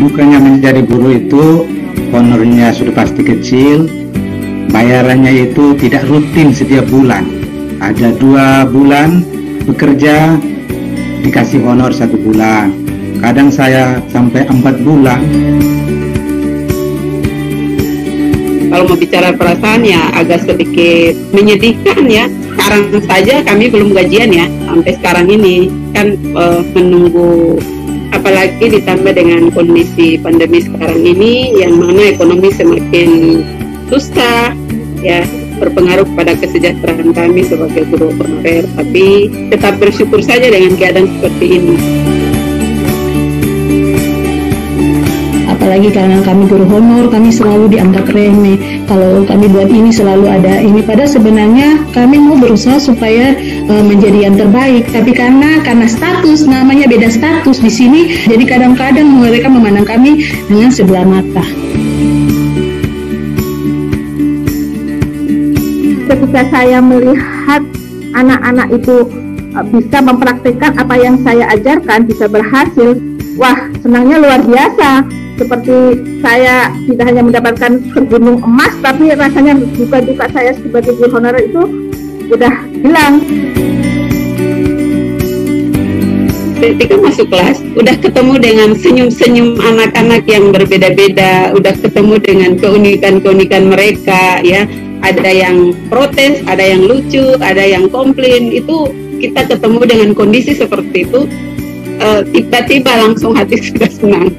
Dukanya menjadi guru itu, honornya sudah pasti kecil, bayarannya itu tidak rutin setiap bulan. Ada 2 bulan bekerja, dikasih honor 1 bulan. Kadang saya sampai 4 bulan. Kalau mau bicara perasaan ya agak sedikit menyedihkan ya. Sekarang saja kami belum gajian ya, sampai sekarang ini kan menunggu, apalagi ditambah dengan kondisi pandemi sekarang ini yang mana ekonomi semakin susah ya, berpengaruh pada kesejahteraan kami sebagai guru honorer. Tapi tetap bersyukur saja dengan keadaan seperti ini. Apalagi karena kami guru honor, kami selalu dianggap remeh. Kalau kami buat ini selalu ada ini. Padahal sebenarnya kami mau berusaha supaya menjadi yang terbaik. Tapi karena status, namanya beda status di sini, jadi kadang-kadang mereka memandang kami dengan sebelah mata. Ketika saya melihat anak-anak itu bisa mempraktikkan apa yang saya ajarkan, bisa berhasil, wah, senangnya luar biasa. Seperti saya tidak hanya mendapatkan segunung emas, tapi rasanya duka-duka saya sebagai guru honorer itu udah hilang. Ketika masuk kelas, udah ketemu dengan senyum-senyum anak-anak yang berbeda-beda, udah ketemu dengan keunikan-keunikan mereka, ya. Ada yang protes, ada yang lucu, ada yang komplain. Itu kita ketemu dengan kondisi seperti itu, tiba-tiba langsung hati sudah senang.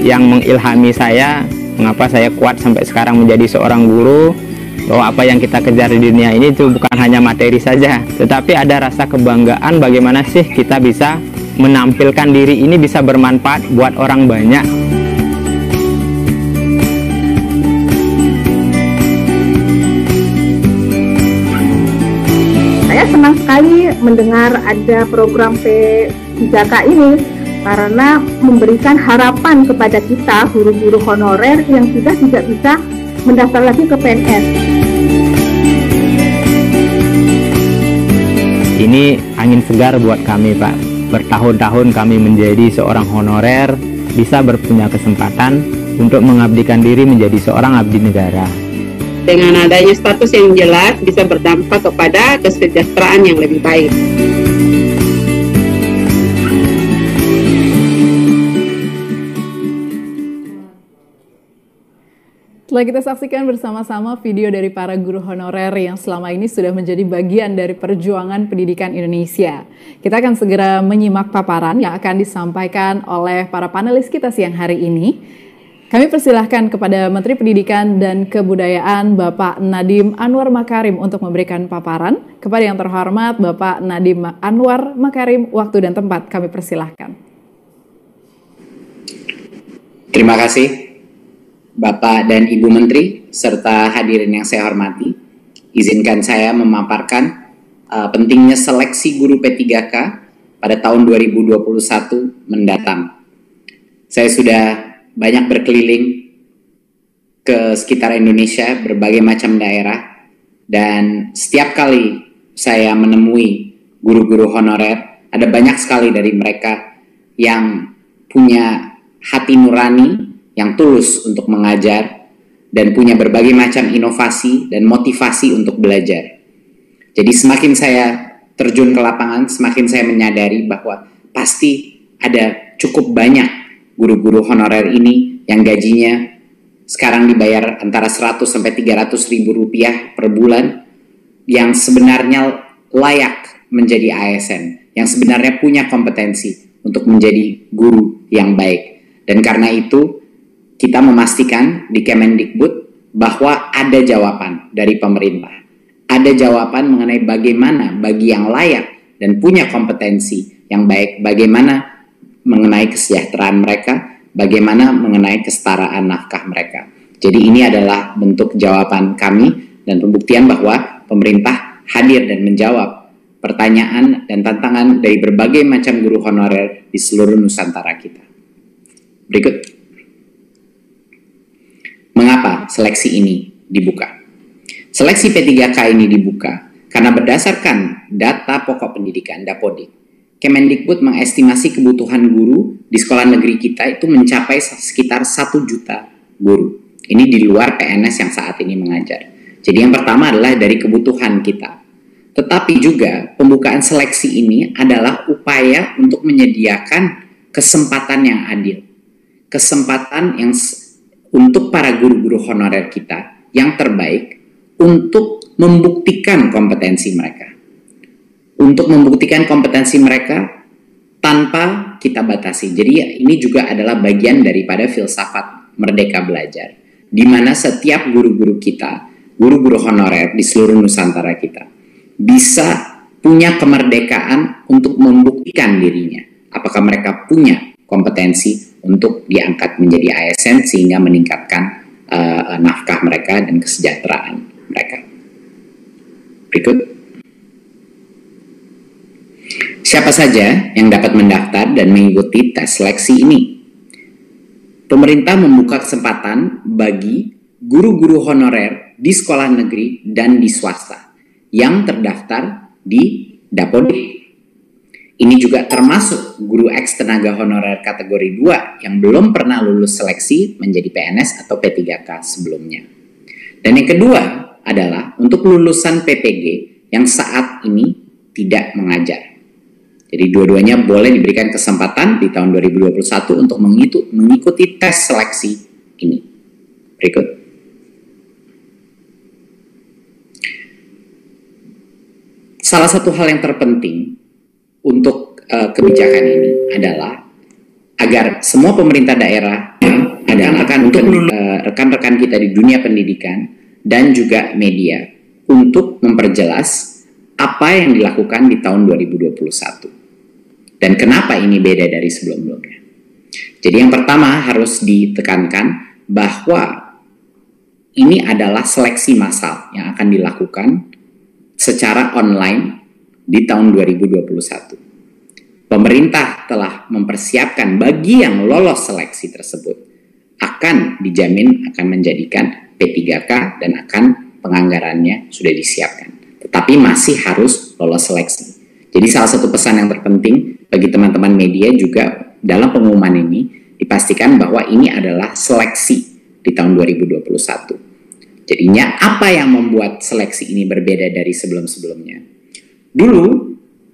Yang mengilhami saya, mengapa saya kuat sampai sekarang menjadi seorang guru, bahwa apa yang kita kejar di dunia ini itu bukan hanya materi saja, tetapi ada rasa kebanggaan bagaimana sih kita bisa menampilkan diri ini bisa bermanfaat buat orang banyak. Saya senang sekali mendengar ada program P3K ini, karena memberikan harapan kepada kita guru-guru honorer yang sudah tidak bisa mendaftar lagi ke PNS. Ini angin segar buat kami, Pak. Bertahun-tahun kami menjadi seorang honorer, bisa berpunya kesempatan untuk mengabdikan diri menjadi seorang abdi negara. Dengan adanya status yang jelas bisa berdampak kepada kesejahteraan yang lebih baik. Setelah kita saksikan bersama-sama video dari para guru honorer yang selama ini sudah menjadi bagian dari perjuangan pendidikan Indonesia, kita akan segera menyimak paparan yang akan disampaikan oleh para panelis kita siang hari ini. Kami persilahkan kepada Menteri Pendidikan dan Kebudayaan Bapak Nadiem Anwar Makarim untuk memberikan paparan. Kepada yang terhormat Bapak Nadiem Anwar Makarim, waktu dan tempat kami persilahkan. Terima kasih Bapak dan Ibu Menteri, serta hadirin yang saya hormati. Izinkan saya memaparkan pentingnya seleksi guru P3K pada tahun 2021 mendatang. Saya sudah banyak berkeliling ke sekitar Indonesia, berbagai macam daerah, dan setiap kali saya menemui guru-guru honorer, ada banyak sekali dari mereka yang punya hati nurani, yang tulus untuk mengajar, dan punya berbagai macam inovasi dan motivasi untuk belajar. Jadi semakin saya terjun ke lapangan, semakin saya menyadari bahwa pasti ada cukup banyak guru-guru honorer ini yang gajinya sekarang dibayar antara 100 sampai 300 ribu rupiah per bulan, yang sebenarnya layak menjadi ASN, yang sebenarnya punya kompetensi untuk menjadi guru yang baik. Dan karena itu, kita memastikan di Kemendikbud bahwa ada jawaban dari pemerintah. Ada jawaban mengenai bagaimana bagi yang layak dan punya kompetensi yang baik, bagaimana mengenai kesejahteraan mereka, bagaimana mengenai kesetaraan nafkah mereka. Jadi ini adalah bentuk jawaban kami dan pembuktian bahwa pemerintah hadir dan menjawab pertanyaan dan tantangan dari berbagai macam guru honorer di seluruh Nusantara kita. Berikut. Mengapa seleksi ini dibuka? Seleksi P3K ini dibuka Karena berdasarkan data pokok pendidikan Dapodik, Kemendikbud mengestimasi kebutuhan guru di sekolah negeri kita itu mencapai sekitar 1 juta guru. Ini di luar PNS yang saat ini mengajar. Jadi yang pertama adalah dari kebutuhan kita. Tetapi juga pembukaan seleksi ini adalah upaya untuk menyediakan kesempatan yang adil. Kesempatan yang untuk para guru-guru honorer kita yang terbaik untuk membuktikan kompetensi mereka. Untuk membuktikan kompetensi mereka tanpa kita batasi. Jadi ini juga adalah bagian daripada filsafat Merdeka Belajar, di mana setiap guru-guru kita, guru-guru honorer di seluruh Nusantara kita, bisa punya kemerdekaan untuk membuktikan dirinya. Apakah mereka punya kompetensi untuk diangkat menjadi ASN sehingga meningkatkan nafkah mereka dan kesejahteraan mereka. Berikut. Siapa saja yang dapat mendaftar dan mengikuti tes seleksi ini? Pemerintah membuka kesempatan bagi guru-guru honorer di sekolah negeri dan di swasta yang terdaftar di Dapodik. Ini juga termasuk guru eks tenaga honorer kategori 2 yang belum pernah lulus seleksi menjadi PNS atau P3K sebelumnya. Dan yang kedua adalah untuk lulusan PPG yang saat ini tidak mengajar. Jadi dua-duanya boleh diberikan kesempatan di tahun 2021 untuk mengikuti tes seleksi ini. Berikut. Salah satu hal yang terpenting untuk kebijakan ini adalah agar semua pemerintah daerah adalah untuk rekan-rekan kita di dunia pendidikan dan juga media untuk memperjelas apa yang dilakukan di tahun 2021. Dan kenapa ini beda dari sebelum-sebelumnya. Jadi yang pertama harus ditekankan bahwa ini adalah seleksi massal yang akan dilakukan secara online di tahun 2021. Pemerintah telah mempersiapkan bagi yang lolos seleksi tersebut akan dijamin akan menjadikan P3K dan akan penganggarannya sudah disiapkan. Tetapi masih harus lolos seleksi. Jadi salah satu pesan yang terpenting bagi teman-teman media juga dalam pengumuman ini dipastikan bahwa ini adalah seleksi di tahun 2021. Jadinya apa yang membuat seleksi ini berbeda dari sebelum-sebelumnya? Dulu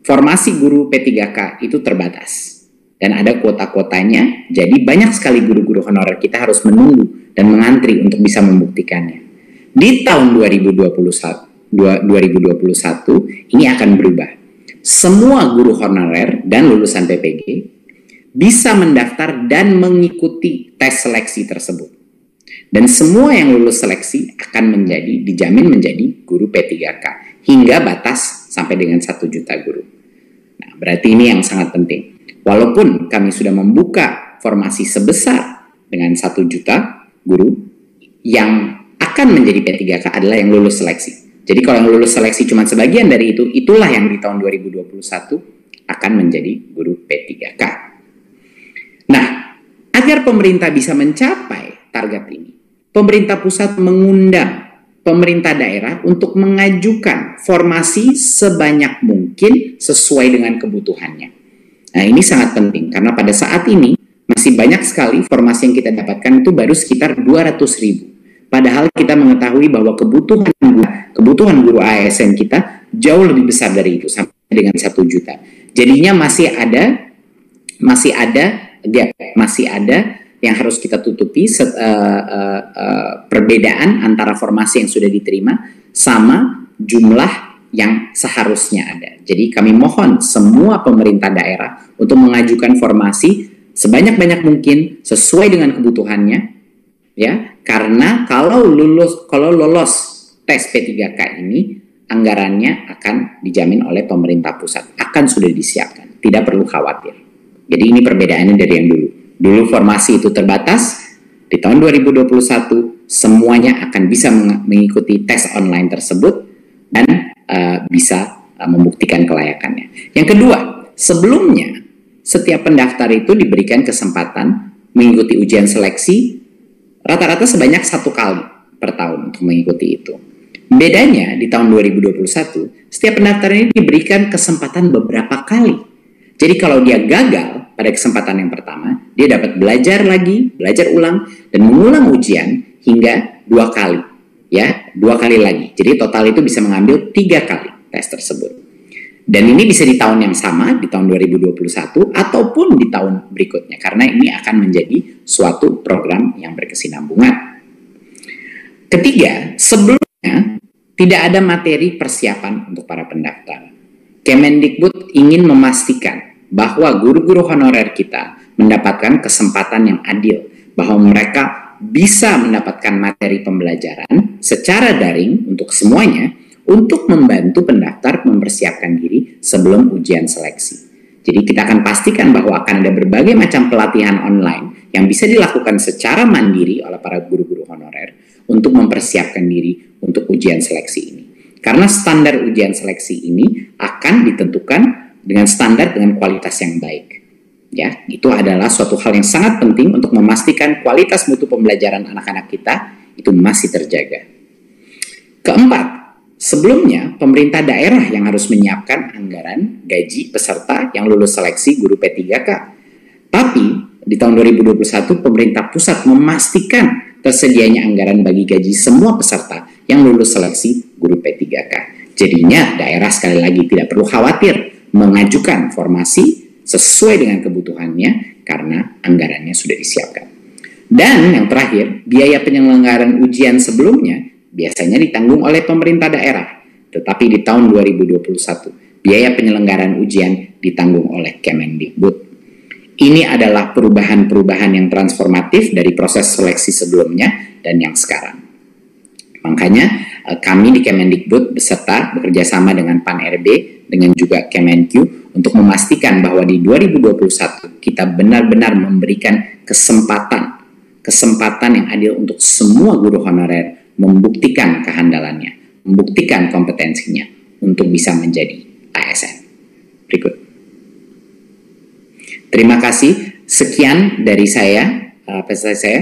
formasi guru P3K itu terbatas dan ada kuota-kuotanya. Jadi banyak sekali guru-guru honorer kita harus menunggu dan mengantri untuk bisa membuktikannya. Di tahun 2021 ini akan berubah. Semua guru honorer dan lulusan PPG bisa mendaftar dan mengikuti tes seleksi tersebut. Dan semua yang lulus seleksi akan dijamin menjadi guru P3K hingga batas sampai dengan 1 juta guru. Nah, berarti ini yang sangat penting. Walaupun kami sudah membuka formasi sebesar dengan 1 juta guru, yang akan menjadi P3K adalah yang lulus seleksi. Jadi kalau yang lulus seleksi cuma sebagian dari itu, itulah yang di tahun 2021 akan menjadi guru P3K. Nah, agar pemerintah bisa mencapai target ini, pemerintah pusat mengundang pemerintah daerah untuk mengajukan formasi sebanyak mungkin sesuai dengan kebutuhannya. Nah, ini sangat penting karena pada saat ini masih banyak sekali formasi yang kita dapatkan itu baru sekitar 200.000. Padahal kita mengetahui bahwa kebutuhan guru ASN kita jauh lebih besar dari itu sampai dengan 1 juta. Jadinya masih ada yang harus kita tutupi perbedaan antara formasi yang sudah diterima sama jumlah yang seharusnya ada. Jadi kami mohon semua pemerintah daerah untuk mengajukan formasi sebanyak-banyak mungkin sesuai dengan kebutuhannya, ya. Karena kalau lolos tes P3K ini, anggarannya akan dijamin oleh pemerintah pusat, akan sudah disiapkan, tidak perlu khawatir. Jadi ini perbedaannya dari yang dulu. Dulu formasi itu terbatas, di tahun 2021 semuanya akan bisa mengikuti tes online tersebut dan bisa membuktikan kelayakannya. Yang kedua, sebelumnya setiap pendaftar itu diberikan kesempatan mengikuti ujian seleksi rata-rata sebanyak 1 kali per tahun untuk mengikuti itu. Bedanya di tahun 2021, setiap pendaftar ini diberikan kesempatan beberapa kali. Jadi kalau dia gagal pada kesempatan yang pertama, dia dapat belajar lagi, belajar ulang, dan mengulang ujian hingga 2 kali. Ya, 2 kali lagi. Jadi total itu bisa mengambil 3 kali tes tersebut. Dan ini bisa di tahun yang sama, di tahun 2021, ataupun di tahun berikutnya. Karena ini akan menjadi suatu program yang berkesinambungan. Ketiga, sebelumnya tidak ada materi persiapan untuk para pendaftar. Kemendikbud ingin memastikan bahwa guru-guru honorer kita mendapatkan kesempatan yang adil, bahwa mereka bisa mendapatkan materi pembelajaran secara daring untuk semuanya, untuk membantu pendaftar mempersiapkan diri sebelum ujian seleksi. Jadi kita akan pastikan bahwa akan ada berbagai macam pelatihan online yang bisa dilakukan secara mandiri oleh para guru-guru honorer untuk mempersiapkan diri untuk ujian seleksi ini. Karena standar ujian seleksi ini akan ditentukan dengan standar dengan kualitas yang baik. Ya, itu adalah suatu hal yang sangat penting untuk memastikan kualitas mutu pembelajaran anak-anak kita itu masih terjaga. Keempat, sebelumnya pemerintah daerah yang harus menyiapkan anggaran gaji peserta yang lulus seleksi guru P3K. Tapi di tahun 2021 pemerintah pusat memastikan tersedianya anggaran bagi gaji semua peserta yang lulus seleksi guru P3K. Jadinya daerah sekali lagi tidak perlu khawatir mengajukan formasi sesuai dengan kebutuhannya karena anggarannya sudah disiapkan. Dan yang terakhir, biaya penyelenggaraan ujian sebelumnya biasanya ditanggung oleh pemerintah daerah. Tetapi di tahun 2021, biaya penyelenggaraan ujian ditanggung oleh Kemendikbud. Ini adalah perubahan-perubahan yang transformatif dari proses seleksi sebelumnya dan yang sekarang. Makanya kami di Kemendikbud beserta bekerja sama dengan Pan-RB dengan juga Kemenq untuk memastikan bahwa di 2021 kita benar-benar memberikan kesempatan yang adil untuk semua guru honorer membuktikan kehandalannya, membuktikan kompetensinya untuk bisa menjadi ASN. Berikut. Terima kasih. Sekian dari saya, presentasi saya.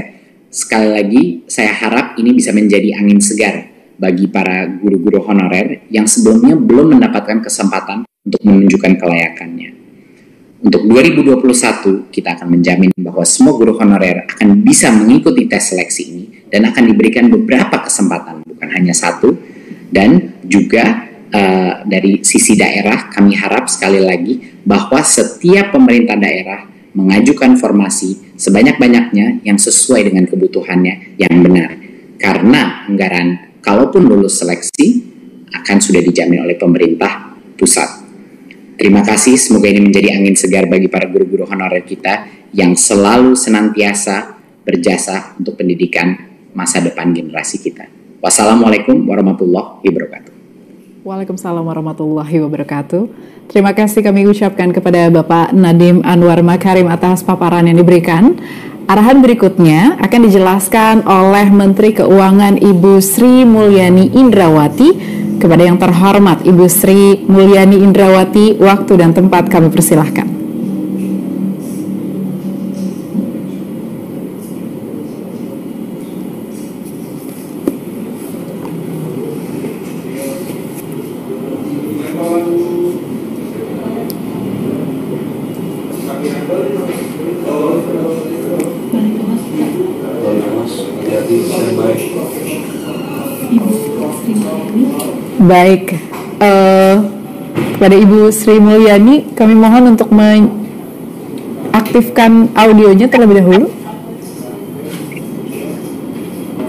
Sekali lagi, saya harap ini bisa menjadi angin segar bagi para guru-guru honorer yang sebelumnya belum mendapatkan kesempatan untuk menunjukkan kelayakannya. Untuk 2021, kita akan menjamin bahwa semua guru honorer akan bisa mengikuti tes seleksi ini dan akan diberikan beberapa kesempatan, bukan hanya satu. Dan juga dari sisi daerah, kami harap sekali lagi bahwa setiap pemerintah daerah mengajukan formasi sebanyak-banyaknya yang sesuai dengan kebutuhannya yang benar. Karena anggaran, kalaupun lulus seleksi, akan sudah dijamin oleh pemerintah pusat. Terima kasih, semoga ini menjadi angin segar bagi para guru-guru honorer kita yang selalu senantiasa berjasa untuk pendidikan masa depan generasi kita. Wassalamualaikum warahmatullahi wabarakatuh. Waalaikumsalam warahmatullahi wabarakatuh. Terima kasih kami ucapkan kepada Bapak Nadiem Anwar Makarim atas paparan yang diberikan. Arahan berikutnya akan dijelaskan oleh Menteri Keuangan Ibu Sri Mulyani Indrawati. Kepada yang terhormat Ibu Sri Mulyani Indrawati, waktu dan tempat kami persilahkan. Baik, kepada Ibu Sri Mulyani, kami mohon untuk mengaktifkan audionya terlebih dahulu.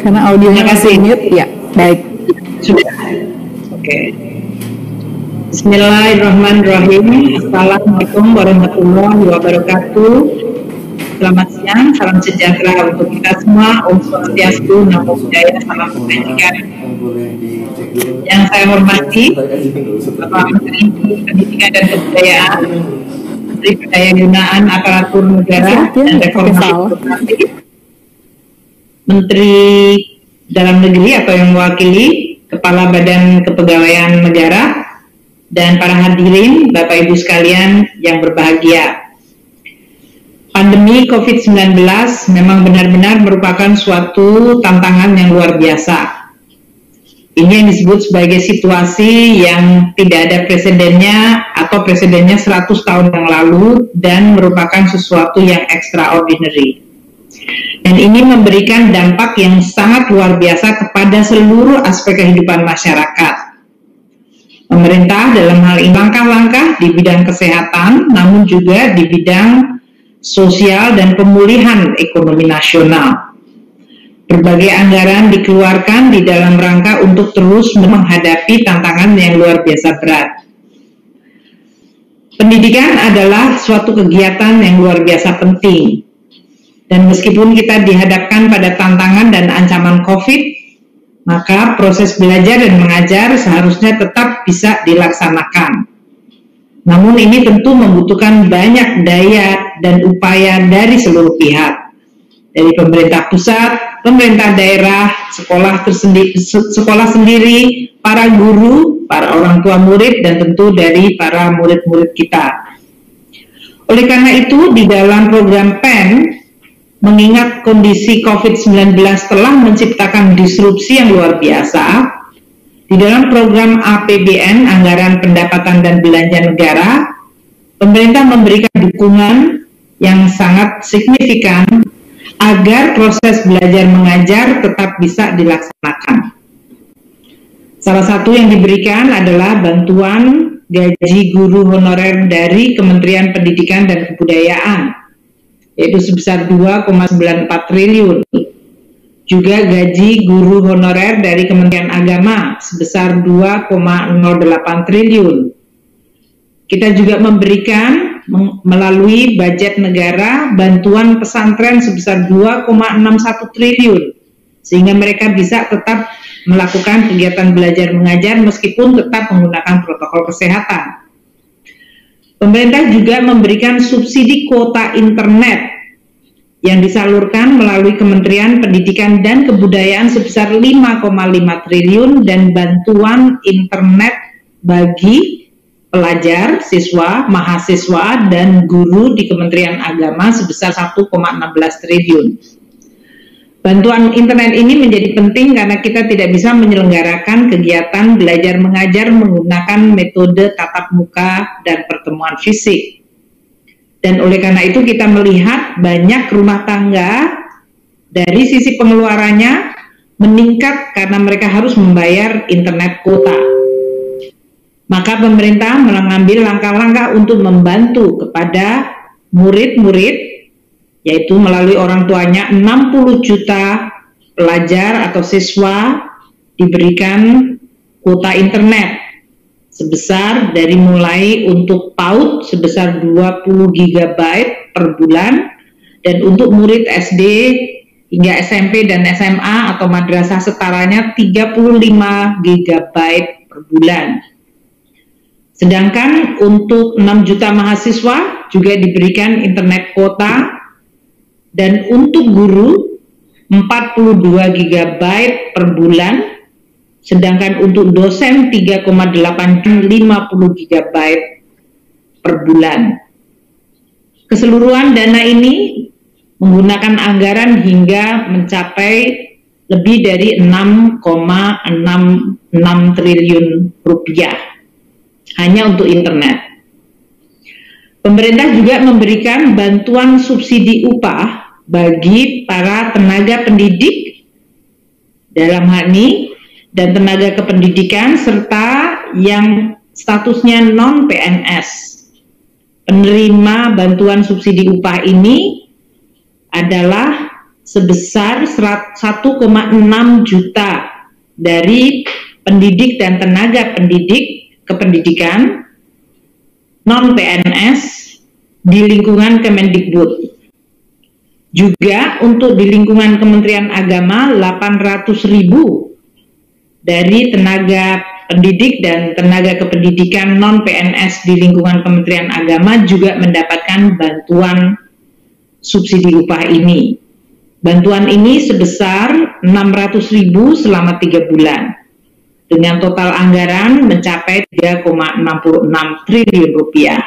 Karena audionya masih mute, ya, baik. Sudah. Oke. Bismillahirrahmanirrahim. Assalamualaikum warahmatullahi wabarakatuh. Selamat siang, salam sejahtera untuk kita semua. Om Swastiastu, Namo Buddhaya, salam kebajikan. Yang saya hormati Bapak Menteri Pendidikan dan Kebudayaan, Menteri Pendayagunaan Aparatur Negara dan Reformasi Birokrasi, Menteri Dalam Negeri atau yang mewakili Kepala Badan Kepegawaian Negara, dan para hadirin Bapak Ibu sekalian yang berbahagia. Pandemi COVID-19 memang benar-benar merupakan suatu tantangan yang luar biasa. Ini yang disebut sebagai situasi yang tidak ada presidennya atau presidennya 100 tahun yang lalu dan merupakan sesuatu yang extraordinary. Dan ini memberikan dampak yang sangat luar biasa kepada seluruh aspek kehidupan masyarakat. Pemerintah dalam hal ini langkah-langkah di bidang kesehatan, namun juga di bidang sosial dan pemulihan ekonomi nasional. Berbagai anggaran dikeluarkan di dalam rangka untuk terus menghadapi tantangan yang luar biasa berat. Pendidikan adalah suatu kegiatan yang luar biasa penting. Dan meskipun kita dihadapkan pada tantangan dan ancaman COVID, maka proses belajar dan mengajar seharusnya tetap bisa dilaksanakan. Namun ini tentu membutuhkan banyak daya dan upaya dari seluruh pihak. Dari pemerintah pusat, pemerintah daerah, sekolah sendiri, para guru, para orang tua murid, dan tentu dari para murid-murid kita. Oleh karena itu, di dalam program PEN, mengingat kondisi COVID-19 telah menciptakan disrupsi yang luar biasa, di dalam program APBN, Anggaran Pendapatan dan Belanja Negara, pemerintah memberikan dukungan yang sangat signifikan agar proses belajar mengajar tetap bisa dilaksanakan. Salah satu yang diberikan adalah bantuan gaji guru honorer dari Kementerian Pendidikan dan Kebudayaan, yaitu sebesar 2,94 triliun. Juga gaji guru honorer dari Kementerian Agama sebesar 2,08 triliun. Kita juga memberikan melalui budget negara bantuan pesantren sebesar 2,61 triliun sehingga mereka bisa tetap melakukan kegiatan belajar mengajar meskipun tetap menggunakan protokol kesehatan. Pemerintah juga memberikan subsidi kuota internet yang disalurkan melalui Kementerian Pendidikan dan Kebudayaan sebesar 5,5 triliun dan bantuan internet bagi pelajar, siswa, mahasiswa, dan guru di Kementerian Agama sebesar 1,16 triliun. Bantuan internet ini menjadi penting karena kita tidak bisa menyelenggarakan kegiatan belajar mengajar menggunakan metode tatap muka dan pertemuan fisik. Dan oleh karena itu kita melihat banyak rumah tangga dari sisi pengeluarannya meningkat karena mereka harus membayar internet kuota. Maka pemerintah mengambil langkah-langkah untuk membantu kepada murid-murid, yaitu melalui orang tuanya 60 juta pelajar atau siswa diberikan kuota internet sebesar dari mulai untuk PAUD sebesar 20 GB per bulan dan untuk murid SD hingga SMP dan SMA atau madrasah setaranya 35 GB per bulan. Sedangkan untuk 6 juta mahasiswa juga diberikan internet kuota dan untuk guru 42 GB per bulan, sedangkan untuk dosen 3,8 50 GB per bulan. Keseluruhan dana ini menggunakan anggaran hingga mencapai lebih dari 6,66 triliun rupiah. Hanya untuk internet. Pemerintah juga memberikan bantuan subsidi upah bagi para tenaga pendidik dalam hal ini dan tenaga kependidikan serta yang statusnya non-PNS. Penerima bantuan subsidi upah ini adalah sebesar 1,6 juta dari pendidik dan tenaga pendidik kependidikan non-PNS di lingkungan Kemendikbud. Juga untuk di lingkungan Kementerian Agama 800.000 dari tenaga pendidik dan tenaga kependidikan non-PNS di lingkungan Kementerian Agama juga mendapatkan bantuan subsidi upah ini. Bantuan ini sebesar 600.000 selama 3 bulan. Dengan total anggaran mencapai 3,66 triliun rupiah.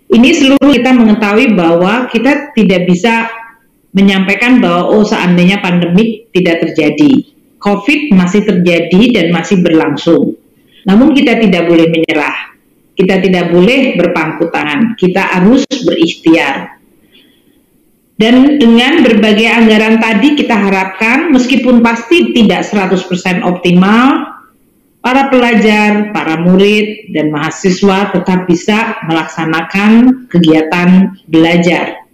Ini seluruh kita mengetahui bahwa kita tidak bisa menyampaikan bahwa seandainya pandemik tidak terjadi, COVID masih terjadi dan masih berlangsung. Namun kita tidak boleh menyerah, kita tidak boleh berpangku tangan, kita harus berikhtiar. Dan dengan berbagai anggaran tadi kita harapkan meskipun pasti tidak 100% optimal, para pelajar, para murid, dan mahasiswa tetap bisa melaksanakan kegiatan belajar.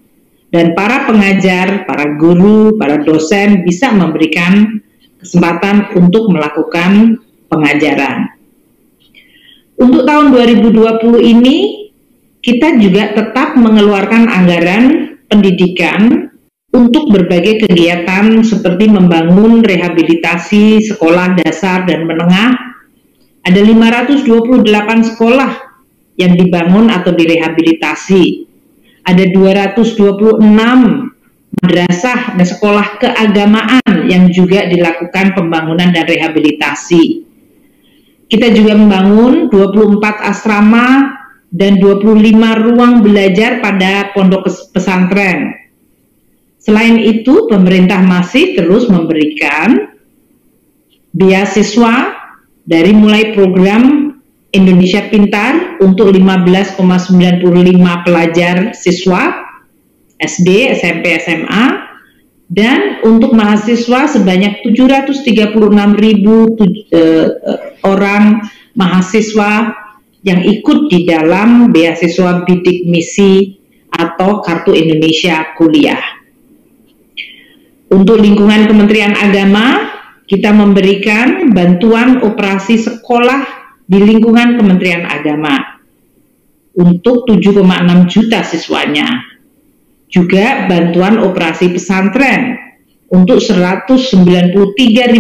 Dan para pengajar, para guru, para dosen bisa memberikan kesempatan untuk melakukan pengajaran. Untuk tahun 2020 ini, kita juga tetap mengeluarkan anggaran pendidikan untuk berbagai kegiatan seperti membangun rehabilitasi sekolah dasar dan menengah. Ada 528 sekolah yang dibangun atau direhabilitasi. Ada 226 madrasah dan sekolah keagamaan yang juga dilakukan pembangunan dan rehabilitasi. Kita juga membangun 24 asrama dan 25 ruang belajar pada pondok pesantren. Selain itu, pemerintah masih terus memberikan beasiswa dari mulai program Indonesia Pintar untuk 15,95 pelajar siswa SD, SMP, SMA, dan untuk mahasiswa sebanyak 736.000 orang mahasiswa yang ikut di dalam beasiswa bidik misi atau Kartu Indonesia Kuliah. Untuk lingkungan Kementerian Agama, kita memberikan bantuan operasi sekolah di lingkungan Kementerian Agama untuk 7,6 juta siswanya. Juga bantuan operasi pesantren untuk 193.000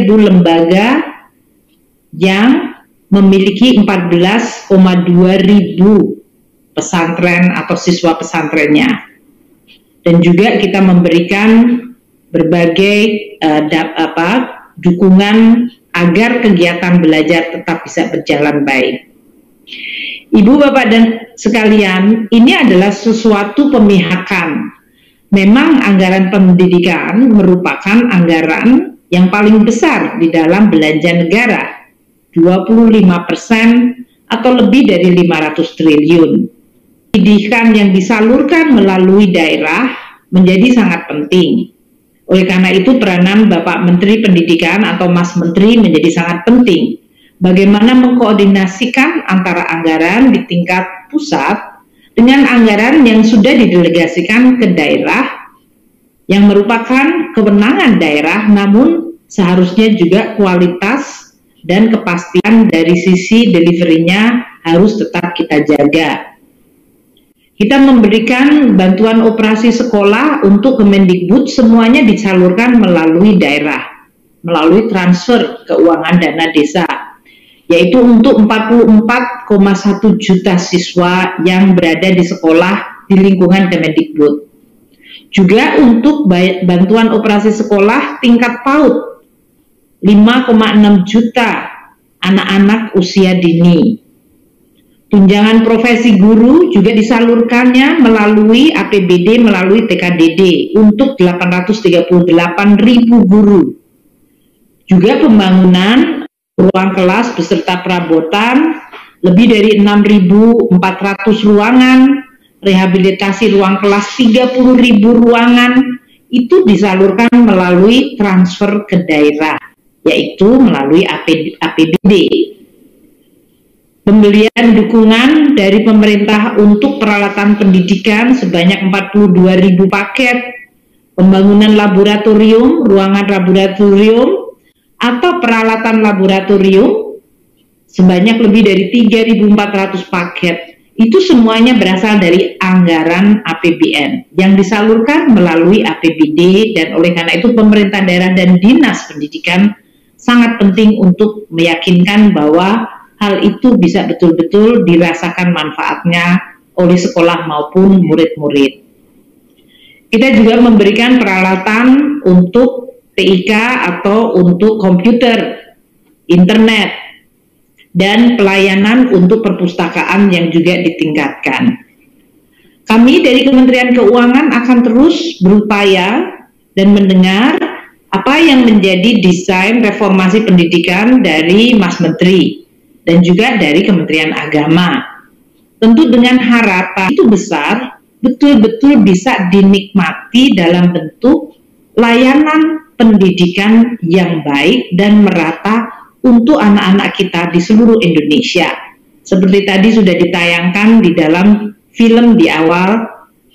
lembaga yang memiliki 14,2 ribu pesantren atau siswa pesantrennya. Dan juga kita memberikan berbagai dukungan agar kegiatan belajar tetap bisa berjalan baik. Ibu, Bapak, dan sekalian, ini adalah sesuatu pemihakan. Memang anggaran pendidikan merupakan anggaran yang paling besar di dalam belanja negara. 25% atau lebih dari 500 triliun. Pendidikan yang disalurkan melalui daerah menjadi sangat penting. Oleh karena itu peranan Bapak Menteri Pendidikan atau Mas Menteri menjadi sangat penting. Bagaimana mengkoordinasikan antara anggaran di tingkat pusat dengan anggaran yang sudah didelegasikan ke daerah yang merupakan kewenangan daerah, namun seharusnya juga kualitas dan kepastian dari sisi delivery-nya harus tetap kita jaga. Kita memberikan bantuan operasi sekolah untuk Kemendikbud, semuanya disalurkan melalui daerah, melalui transfer keuangan dana desa, yaitu untuk 44,1 juta siswa yang berada di sekolah di lingkungan Kemendikbud. Juga untuk bantuan operasi sekolah tingkat PAUD, 5,6 juta anak-anak usia dini. Tunjangan profesi guru juga disalurkannya melalui APBD, melalui TKDD untuk 838.000 guru. Juga pembangunan ruang kelas beserta perabotan lebih dari 6.400 ruangan, rehabilitasi ruang kelas 30.000 ruangan, itu disalurkan melalui transfer ke daerah, yaitu melalui APBD. Pembelian dukungan dari pemerintah untuk peralatan pendidikan sebanyak 42.000 paket, pembangunan laboratorium, ruangan laboratorium, atau peralatan laboratorium sebanyak lebih dari 3.400 paket. Itu semuanya berasal dari anggaran APBN yang disalurkan melalui APBD, dan oleh karena itu pemerintah daerah dan dinas pendidikan sangat penting untuk meyakinkan bahwa hal itu bisa betul-betul dirasakan manfaatnya oleh sekolah maupun murid-murid. Kita juga memberikan peralatan untuk TIK atau untuk komputer, internet, dan pelayanan untuk perpustakaan yang juga ditingkatkan. Kami dari Kementerian Keuangan akan terus berupaya dan mendengar apa yang menjadi desain reformasi pendidikan dari Mas Menteri dan juga dari Kementerian Agama. Tentu dengan harapan itu besar, betul-betul bisa dinikmati dalam bentuk layanan pendidikan yang baik dan merata untuk anak-anak kita di seluruh Indonesia. Seperti tadi sudah ditayangkan di dalam film di awal,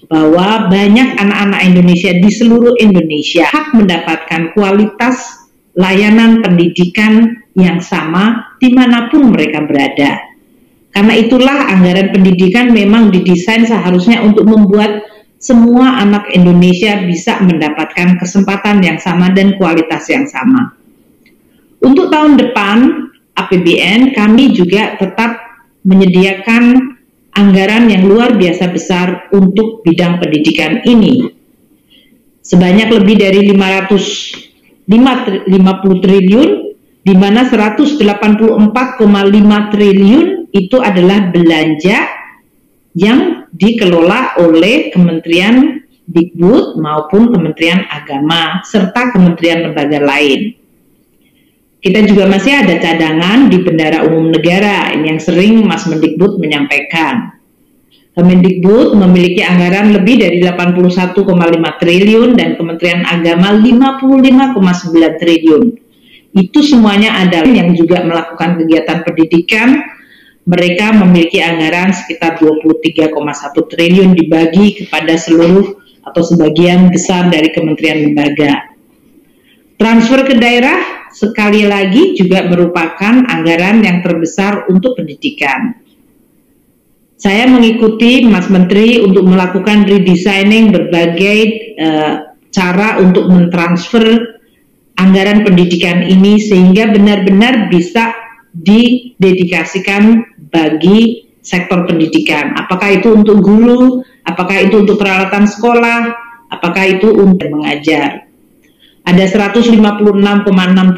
bahwa banyak anak-anak Indonesia di seluruh Indonesia hak mendapatkan kualitas layanan pendidikan yang sama dimanapun mereka berada. Karena itulah anggaran pendidikan memang didesain seharusnya untuk membuat semua anak Indonesia bisa mendapatkan kesempatan yang sama dan kualitas yang sama. Untuk tahun depan, APBN kami juga tetap menyediakan anggaran yang luar biasa besar untuk bidang pendidikan ini. Sebanyak lebih dari 550 triliun, di mana 184,5 triliun itu adalah belanja yang dikelola oleh Kementerian Dikbud maupun Kementerian Agama serta kementerian lembaga lain. Kita juga masih ada cadangan di Bendara Umum Negara, ini yang sering Mas Mendikbud menyampaikan. Kemendikbud memiliki anggaran lebih dari 81,5 triliun dan Kementerian Agama 55,9 triliun. Itu semuanya adalah yang juga melakukan kegiatan pendidikan. Mereka memiliki anggaran sekitar 23,1 triliun dibagi kepada seluruh atau sebagian besar dari kementerian lembaga. Transfer ke daerah sekali lagi juga merupakan anggaran yang terbesar untuk pendidikan. Saya mengikuti Mas Menteri untuk melakukan redesigning berbagai cara untuk mentransfer anggaran pendidikan ini sehingga benar-benar bisa didedikasikan bagi sektor pendidikan. Apakah itu untuk guru, apakah itu untuk peralatan sekolah, apakah itu untuk mengajar. Ada 156,6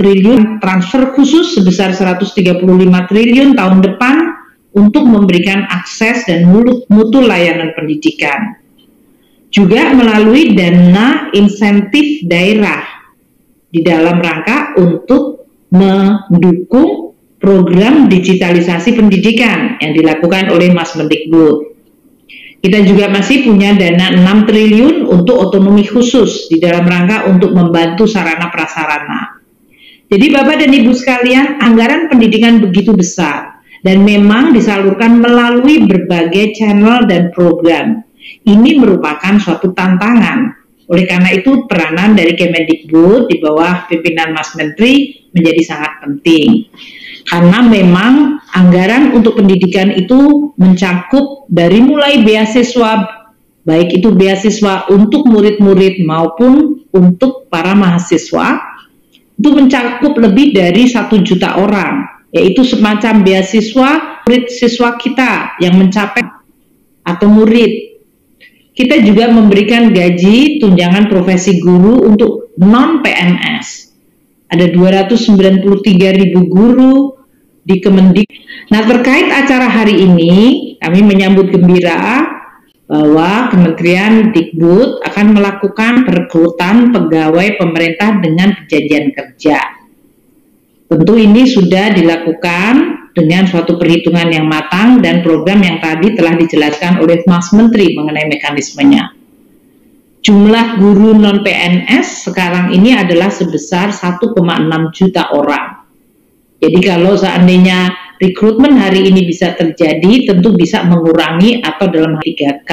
triliun transfer khusus sebesar 135 triliun tahun depan untuk memberikan akses dan mutu layanan pendidikan. Juga melalui dana insentif daerah di dalam rangka untuk mendukung program digitalisasi pendidikan yang dilakukan oleh Mas Mendikbud. Kita juga masih punya dana 6 triliun untuk otonomi khusus di dalam rangka untuk membantu sarana prasarana. Jadi Bapak dan Ibu sekalian, anggaran pendidikan begitu besar dan memang disalurkan melalui berbagai channel dan program. Ini merupakan suatu tantangan. Oleh karena itu peranan dari Kemendikbud di bawah pimpinan Mas Menteri menjadi sangat penting. Karena memang anggaran untuk pendidikan itu mencakup dari mulai beasiswa, baik itu beasiswa untuk murid-murid maupun untuk para mahasiswa, itu mencakup lebih dari 1 juta orang, yaitu semacam beasiswa murid siswa kita yang mencapai atau murid. Kita juga memberikan gaji tunjangan profesi guru untuk non-PNS. Ada 293.000 guru di Kemendik. Nah, terkait acara hari ini, kami menyambut gembira bahwa Kementerian Dikbud akan melakukan perekrutan pegawai pemerintah dengan perjanjian kerja. Tentu ini sudah dilakukan dengan suatu perhitungan yang matang dan program yang tadi telah dijelaskan oleh Mas Menteri mengenai mekanismenya. Jumlah guru non-PNS sekarang ini adalah sebesar 1,6 juta orang. Jadi kalau seandainya rekrutmen hari ini bisa terjadi, tentu bisa mengurangi atau dalam 3K.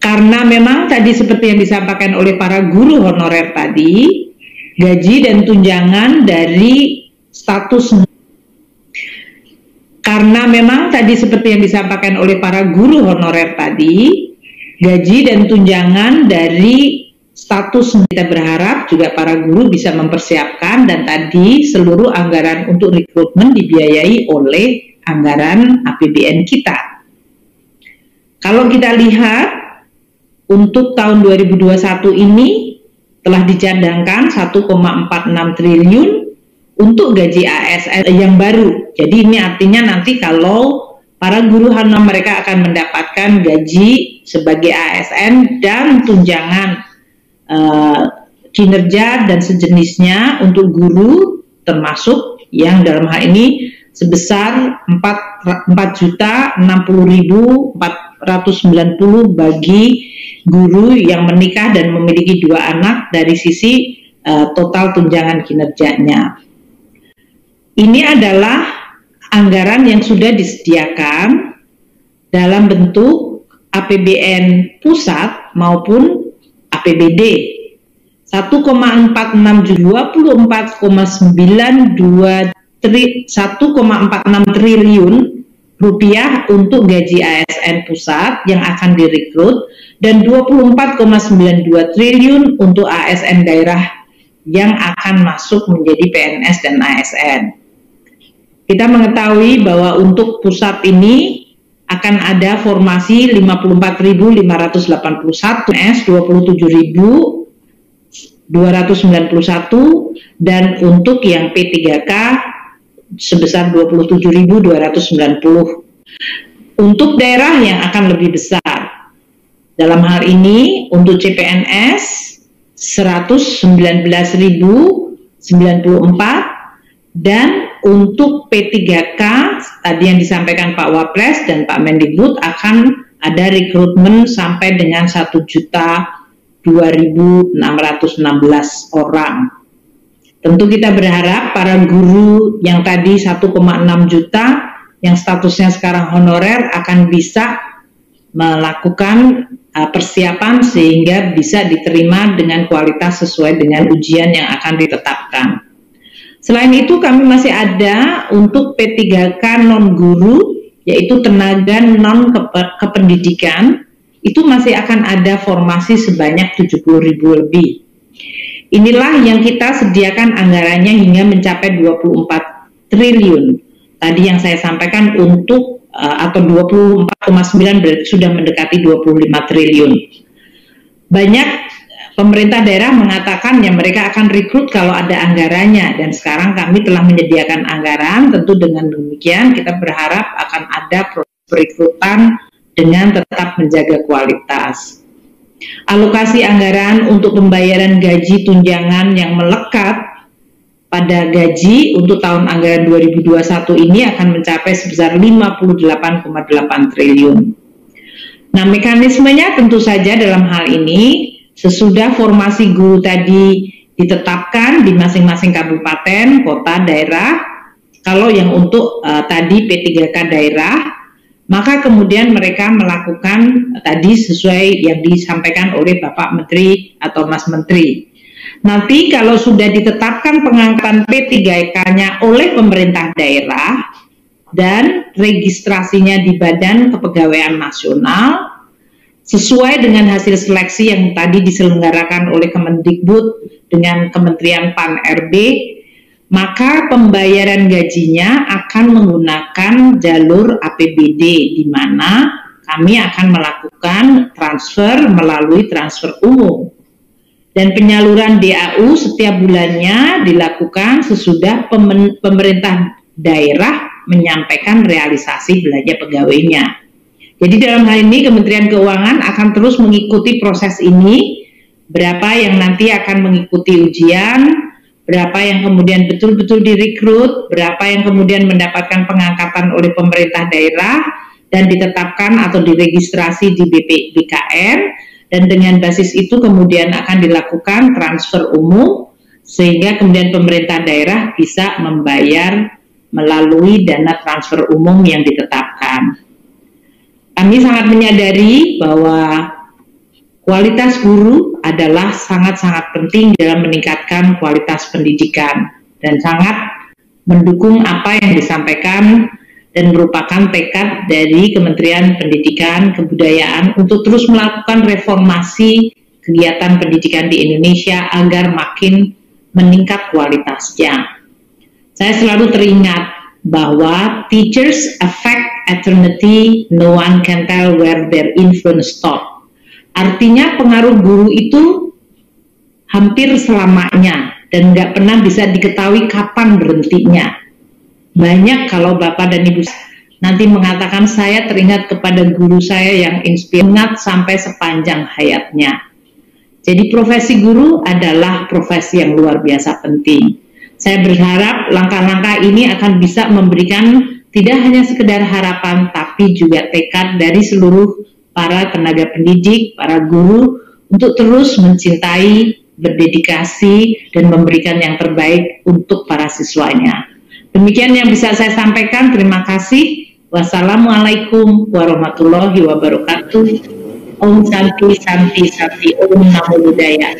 Karena memang tadi seperti yang disampaikan oleh para guru honorer tadi, gaji dan tunjangan dari status karena memang tadi seperti yang disampaikan oleh para guru honorer tadi, gaji dan tunjangan dari status kita berharap juga para guru bisa mempersiapkan dan tadi seluruh anggaran untuk rekrutmen dibiayai oleh anggaran APBN kita. Kalau kita lihat untuk tahun 2021 ini telah dicadangkan 1,46 triliun untuk gaji ASN yang baru. Jadi ini artinya nanti kalau para guru honorer mereka akan mendapatkan gaji sebagai ASN dan tunjangan kinerja dan sejenisnya untuk guru, termasuk yang dalam hal ini sebesar 4.060.490 bagi guru yang menikah dan memiliki 2 anak dari sisi total tunjangan kinerjanya. Ini adalah anggaran yang sudah disediakan dalam bentuk APBN pusat maupun APBD. 1,46 triliun rupiah untuk gaji ASN pusat yang akan direkrut dan 24,92 triliun untuk ASN daerah yang akan masuk menjadi PNS dan ASN. Kita mengetahui bahwa untuk pusat ini akan ada formasi 54.581, PNS 27.291, dan untuk yang P3K sebesar 27.290. Untuk daerah yang akan lebih besar, dalam hal ini untuk CPNS 119.094, dan untuk P3K tadi yang disampaikan Pak Wapres dan Pak Mendikbud akan ada rekrutmen sampai dengan 1.2.616 orang. Tentu kita berharap para guru yang tadi 1,6 juta yang statusnya sekarang honorer akan bisa melakukan persiapan sehingga bisa diterima dengan kualitas sesuai dengan ujian yang akan ditetapkan. Selain itu kami masih ada untuk P3K non-guru, yaitu tenaga non-kependidikan, itu masih akan ada formasi sebanyak 70.000 lebih. Inilah yang kita sediakan anggarannya hingga mencapai 24 triliun. Tadi yang saya sampaikan untuk atau 24,9 berarti sudah mendekati 25 triliun. Banyak pemerintah daerah mengatakan ya mereka akan rekrut kalau ada anggarannya, dan sekarang kami telah menyediakan anggaran. Tentu dengan demikian kita berharap akan ada perekrutan dengan tetap menjaga kualitas. Alokasi anggaran untuk pembayaran gaji tunjangan yang melekat pada gaji untuk tahun anggaran 2021 ini akan mencapai sebesar 58,8 triliun. Nah, mekanismenya tentu saja dalam hal ini sesudah formasi guru tadi ditetapkan di masing-masing kabupaten, kota, daerah. Kalau yang untuk tadi P3K daerah, maka kemudian mereka melakukan tadi sesuai yang disampaikan oleh Bapak Menteri atau Mas Menteri. Nanti kalau sudah ditetapkan pengangkatan P3K-nya oleh pemerintah daerah dan registrasinya di Badan Kepegawaian Nasional, sesuai dengan hasil seleksi yang tadi diselenggarakan oleh Kemendikbud dengan Kementerian PAN-RB, maka pembayaran gajinya akan menggunakan jalur APBD, di mana kami akan melakukan transfer melalui transfer umum. Dan penyaluran DAU setiap bulannya dilakukan sesudah pemerintah daerah menyampaikan realisasi belanja pegawainya. Jadi dalam hal ini Kementerian Keuangan akan terus mengikuti proses ini, berapa yang nanti akan mengikuti ujian, berapa yang kemudian betul-betul direkrut, berapa yang kemudian mendapatkan pengangkatan oleh pemerintah daerah dan ditetapkan atau diregistrasi di BKN, dan dengan basis itu kemudian akan dilakukan transfer umum sehingga kemudian pemerintah daerah bisa membayar melalui dana transfer umum yang ditetapkan. Kami sangat menyadari bahwa kualitas guru adalah sangat-sangat penting dalam meningkatkan kualitas pendidikan dan sangat mendukung apa yang disampaikan dan merupakan tekad dari Kementerian Pendidikan Kebudayaan untuk terus melakukan reformasi kegiatan pendidikan di Indonesia agar makin meningkat kualitasnya. Saya selalu teringat bahwa teachers affect eternity, no one can tell where their influence stop. Artinya pengaruh guru itu hampir selamanya dan nggak pernah bisa diketahui kapan berhentinya. Banyak kalau Bapak dan Ibu nanti mengatakan saya teringat kepada guru saya yang inspirat sampai sepanjang hayatnya. Jadi profesi guru adalah profesi yang luar biasa penting. Saya berharap langkah-langkah ini akan bisa memberikan tidak hanya sekedar harapan, tapi juga tekad dari seluruh para tenaga pendidik, para guru, untuk terus mencintai, berdedikasi, dan memberikan yang terbaik untuk para siswanya. Demikian yang bisa saya sampaikan. Terima kasih. Wassalamualaikum warahmatullahi wabarakatuh. Om Santi Santi Santi Om Namo Buddhaya.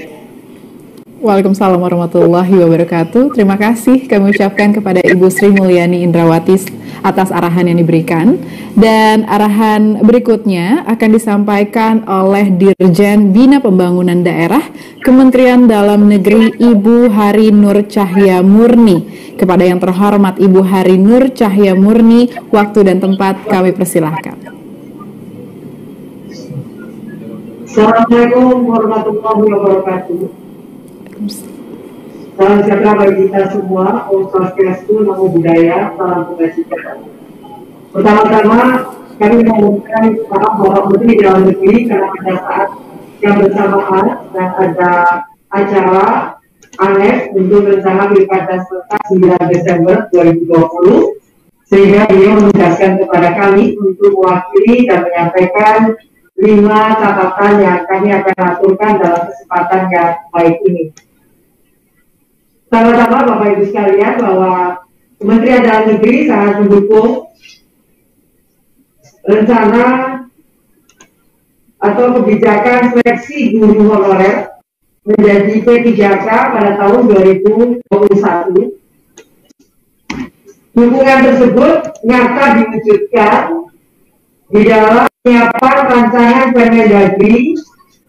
Waalaikumsalam warahmatullahi wabarakatuh. Terima kasih kami ucapkan kepada Ibu Sri Mulyani Indrawati atas arahan yang diberikan. Dan arahan berikutnya akan disampaikan oleh Dirjen Bina Pembangunan Daerah Kementerian Dalam Negeri Ibu Hari Nur Cahya Murni. Kepada yang terhormat Ibu Hari Nur Cahya Murni, waktu dan tempat kami persilahkan. Assalamualaikum warahmatullahi wabarakatuh. Salam sejahtera bagi kita semua. Om Swastiastu, Namo Buddhaya, salam kebajikan. Pertama-tama kami mengucapkan maaf Bapak Menteri Dalam Negeri karena pada saat yang bersamaan dan ada acara ANES untuk rencana Pilkada serentak 9 Desember 2020, sehingga beliau menugaskan kepada kami untuk mewakili dan menyampaikan 5 catatan yang kami akan aturkan dalam kesempatan yang baik ini. Pertama-tama Bapak Ibu sekalian, bahwa Kementerian Dalam Negeri sangat mendukung rencana atau kebijakan seleksi guru honorer menjadi P3K pada tahun 2021. Dukungan tersebut nyata diwujudkan di dalam penyiapan rancangan Permendagri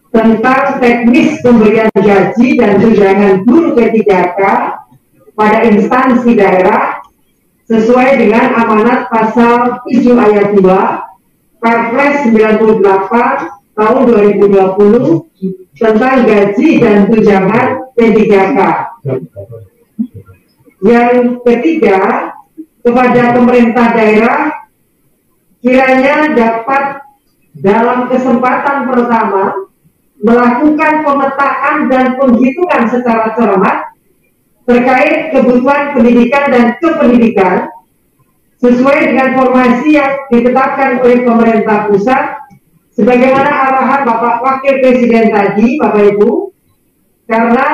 tentang teknis pemberian gaji dan tunjangan guru P3K pada instansi daerah sesuai dengan amanat pasal 7 ayat 2 Perpres 98 tahun 2020 tentang gaji dan tunjangan P3K. Yang ketiga, kepada pemerintah daerah kiranya dapat dalam kesempatan pertama melakukan pemetaan dan penghitungan secara cermat terkait kebutuhan pendidikan dan kependidikan sesuai dengan formasi yang ditetapkan oleh pemerintah pusat sebagaimana arahan Bapak Wakil Presiden tadi, Bapak Ibu, karena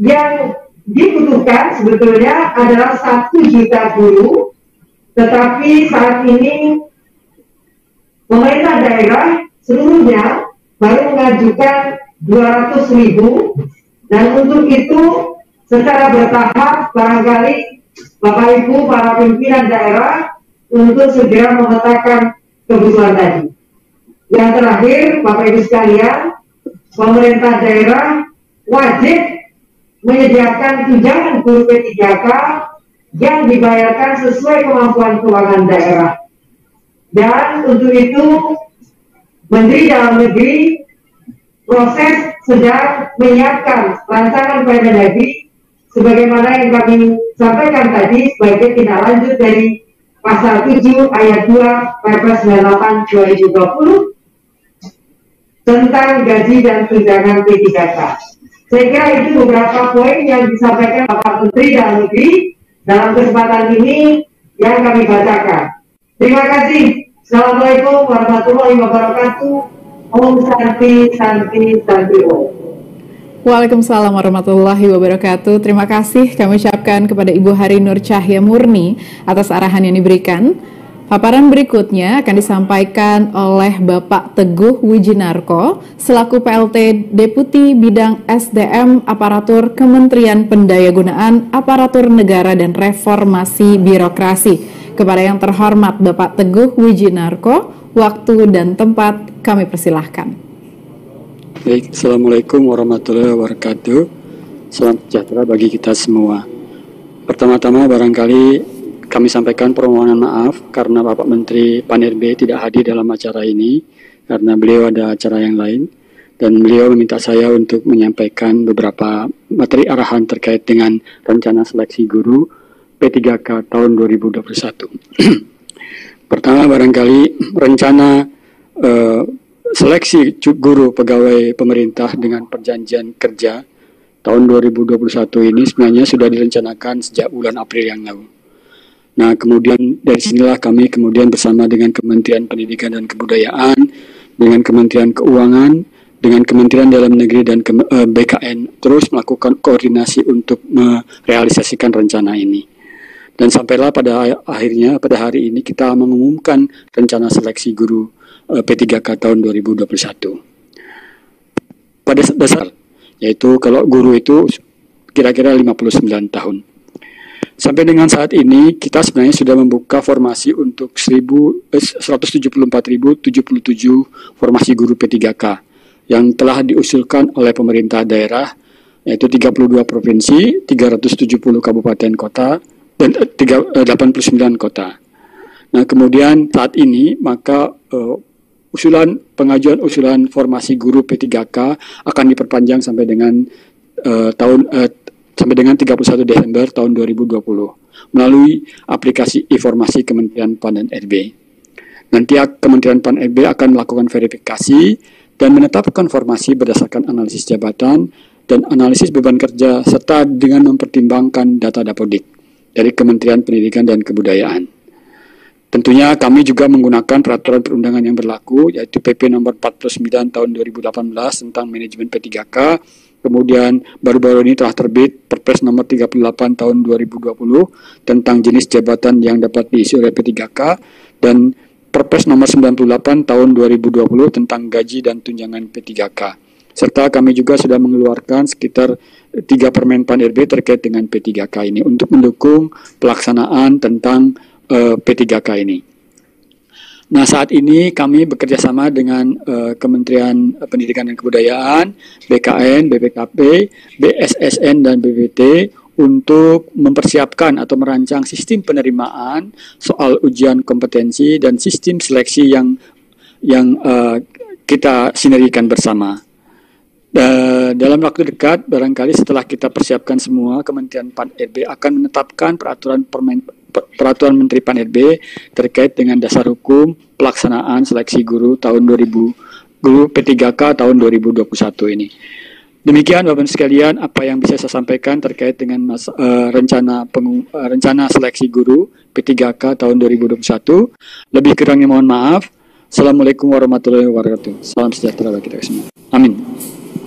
yang dibutuhkan sebetulnya adalah 1 juta guru, tetapi saat ini pemerintah daerah seluruhnya baru mengajukan 200.000, dan untuk itu secara bertahap barangkali Bapak Ibu para pimpinan daerah untuk segera memetakan kebutuhan tadi. Yang terakhir Bapak Ibu sekalian, pemerintah daerah wajib menyediakan tunjangan guru P3K yang dibayarkan sesuai kemampuan keuangan daerah. Dan untuk itu Menteri Dalam Negeri proses sedang menyiapkan rancangan Permendagri sebagaimana yang kami sampaikan tadi sebagai tindak lanjut dari pasal 7 ayat 2 Perpres 98 2020 tentang gaji dan tunjangan P3K. Saya kira itu beberapa poin yang disampaikan Bapak Menteri Dalam Negeri dalam kesempatan ini yang kami bacakan. Terima kasih. Assalamualaikum warahmatullahi wabarakatuh. Om Santi Santi Santi Om. Waalaikumsalam warahmatullahi wabarakatuh. Terima kasih kami ucapkan kepada Ibu Hari Nur Cahya Murni atas arahan yang diberikan. Paparan berikutnya akan disampaikan oleh Bapak Teguh Wijinarko selaku PLT Deputi Bidang SDM Aparatur Kementerian Pendayagunaan Aparatur Negara dan Reformasi Birokrasi. Kepada yang terhormat Bapak Teguh Wijinarko, waktu dan tempat kami persilahkan. Baik, Assalamualaikum warahmatullahi wabarakatuh. Salam sejahtera bagi kita semua. Pertama-tama barangkali kami sampaikan permohonan maaf karena Bapak Menteri Pan-RB tidak hadir dalam acara ini karena beliau ada acara yang lain, dan beliau meminta saya untuk menyampaikan beberapa materi arahan terkait dengan rencana seleksi guru P3K tahun 2021. Pertama barangkali rencana seleksi guru pegawai pemerintah dengan perjanjian kerja tahun 2021 ini sebenarnya sudah direncanakan sejak bulan April yang lalu. Nah, kemudian dari sinilah kami kemudian bersama dengan Kementerian Pendidikan dan Kebudayaan, dengan Kementerian Keuangan, dengan Kementerian Dalam Negeri dan BKN terus melakukan koordinasi untuk merealisasikan rencana ini. Dan sampailah pada akhirnya pada hari ini kita mengumumkan rencana seleksi guru P3K tahun 2021. Pada dasar, yaitu kalau guru itu kira-kira 59 tahun. Sampai dengan saat ini, kita sebenarnya sudah membuka formasi untuk 174.077 formasi guru P3K yang telah diusulkan oleh pemerintah daerah, yaitu 32 provinsi, 370 kabupaten kota, dan 89 kota. Nah, kemudian saat ini, maka pengajuan usulan formasi guru P3K akan diperpanjang sampai dengan sampai dengan 31 Desember tahun 2020 melalui aplikasi informasi Kementerian PAN dan RB. Nanti Kementerian PAN RB akan melakukan verifikasi dan menetapkan formasi berdasarkan analisis jabatan dan analisis beban kerja serta dengan mempertimbangkan data Dapodik dari Kementerian Pendidikan dan Kebudayaan. Tentunya kami juga menggunakan peraturan perundangan yang berlaku, yaitu PP nomor 49 tahun 2018 tentang manajemen P3K. Kemudian baru-baru ini telah terbit Perpres nomor 38 tahun 2020 tentang jenis jabatan yang dapat diisi oleh P3K dan Perpres nomor 98 tahun 2020 tentang gaji dan tunjangan P3K. Serta kami juga sudah mengeluarkan sekitar 3 Permen PAN RB terkait dengan P3K ini untuk mendukung pelaksanaan tentang P3K ini. Nah, saat ini kami bekerja sama dengan Kementerian Pendidikan dan Kebudayaan, BKN, BPKP, BSSN, dan BPT untuk mempersiapkan atau merancang sistem penerimaan soal ujian kompetensi dan sistem seleksi yang kita sinergikan bersama. Dalam waktu dekat, barangkali setelah kita persiapkan semua, Kementerian PAN RB akan menetapkan Peraturan Menteri PAN RB terkait dengan dasar hukum pelaksanaan seleksi guru guru P3K tahun 2021 ini. Demikian Bapak sekalian apa yang bisa saya sampaikan terkait dengan rencana seleksi guru P3K tahun 2021. Lebih kurangnya mohon maaf. Assalamualaikum warahmatullahi wabarakatuh. Salam sejahtera bagi kita semua. Amin.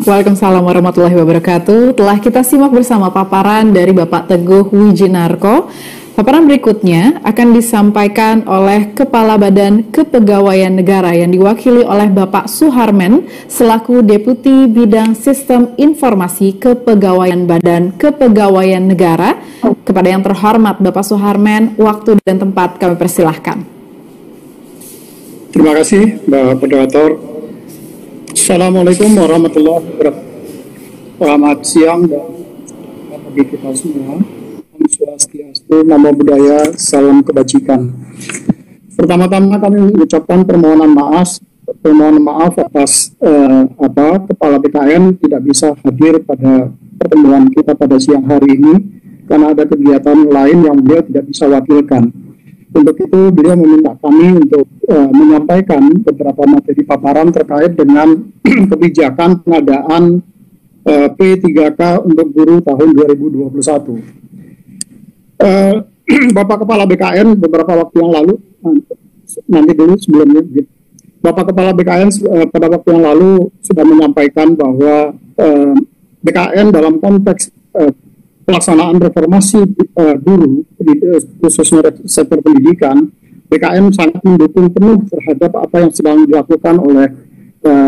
Waalaikumsalam warahmatullahi wabarakatuh. Telah kita simak bersama paparan dari Bapak Teguh Wijinarko. Paparan berikutnya akan disampaikan oleh Kepala Badan Kepegawaian Negara yang diwakili oleh Bapak Suharmen selaku Deputi Bidang Sistem Informasi Kepegawaian Badan Kepegawaian Negara. Kepada yang terhormat Bapak Suharmen, waktu dan tempat kami persilahkan. Terima kasih Mbak Moderator. Assalamualaikum warahmatullahi wabarakatuh. Selamat siang dan bagi kita semua. Swastiastu, Namo Buddhaya, salam kebajikan. Pertama-tama kami mengucapkan permohonan maaf atas Kepala BKN tidak bisa hadir pada pertemuan kita pada siang hari ini karena ada kegiatan lain yang beliau tidak bisa wakilkan. Untuk itu beliau meminta kami untuk menyampaikan beberapa materi paparan terkait dengan kebijakan pengadaan P3K untuk guru tahun 2021. Bapak Kepala BKN beberapa waktu yang lalu, nanti dulu sebelumnya, Bapak Kepala BKN pada waktu yang lalu sudah menyampaikan bahwa BKN dalam konteks pelaksanaan reformasi guru, khususnya sektor pendidikan, BKN sangat mendukung penuh terhadap apa yang sedang dilakukan oleh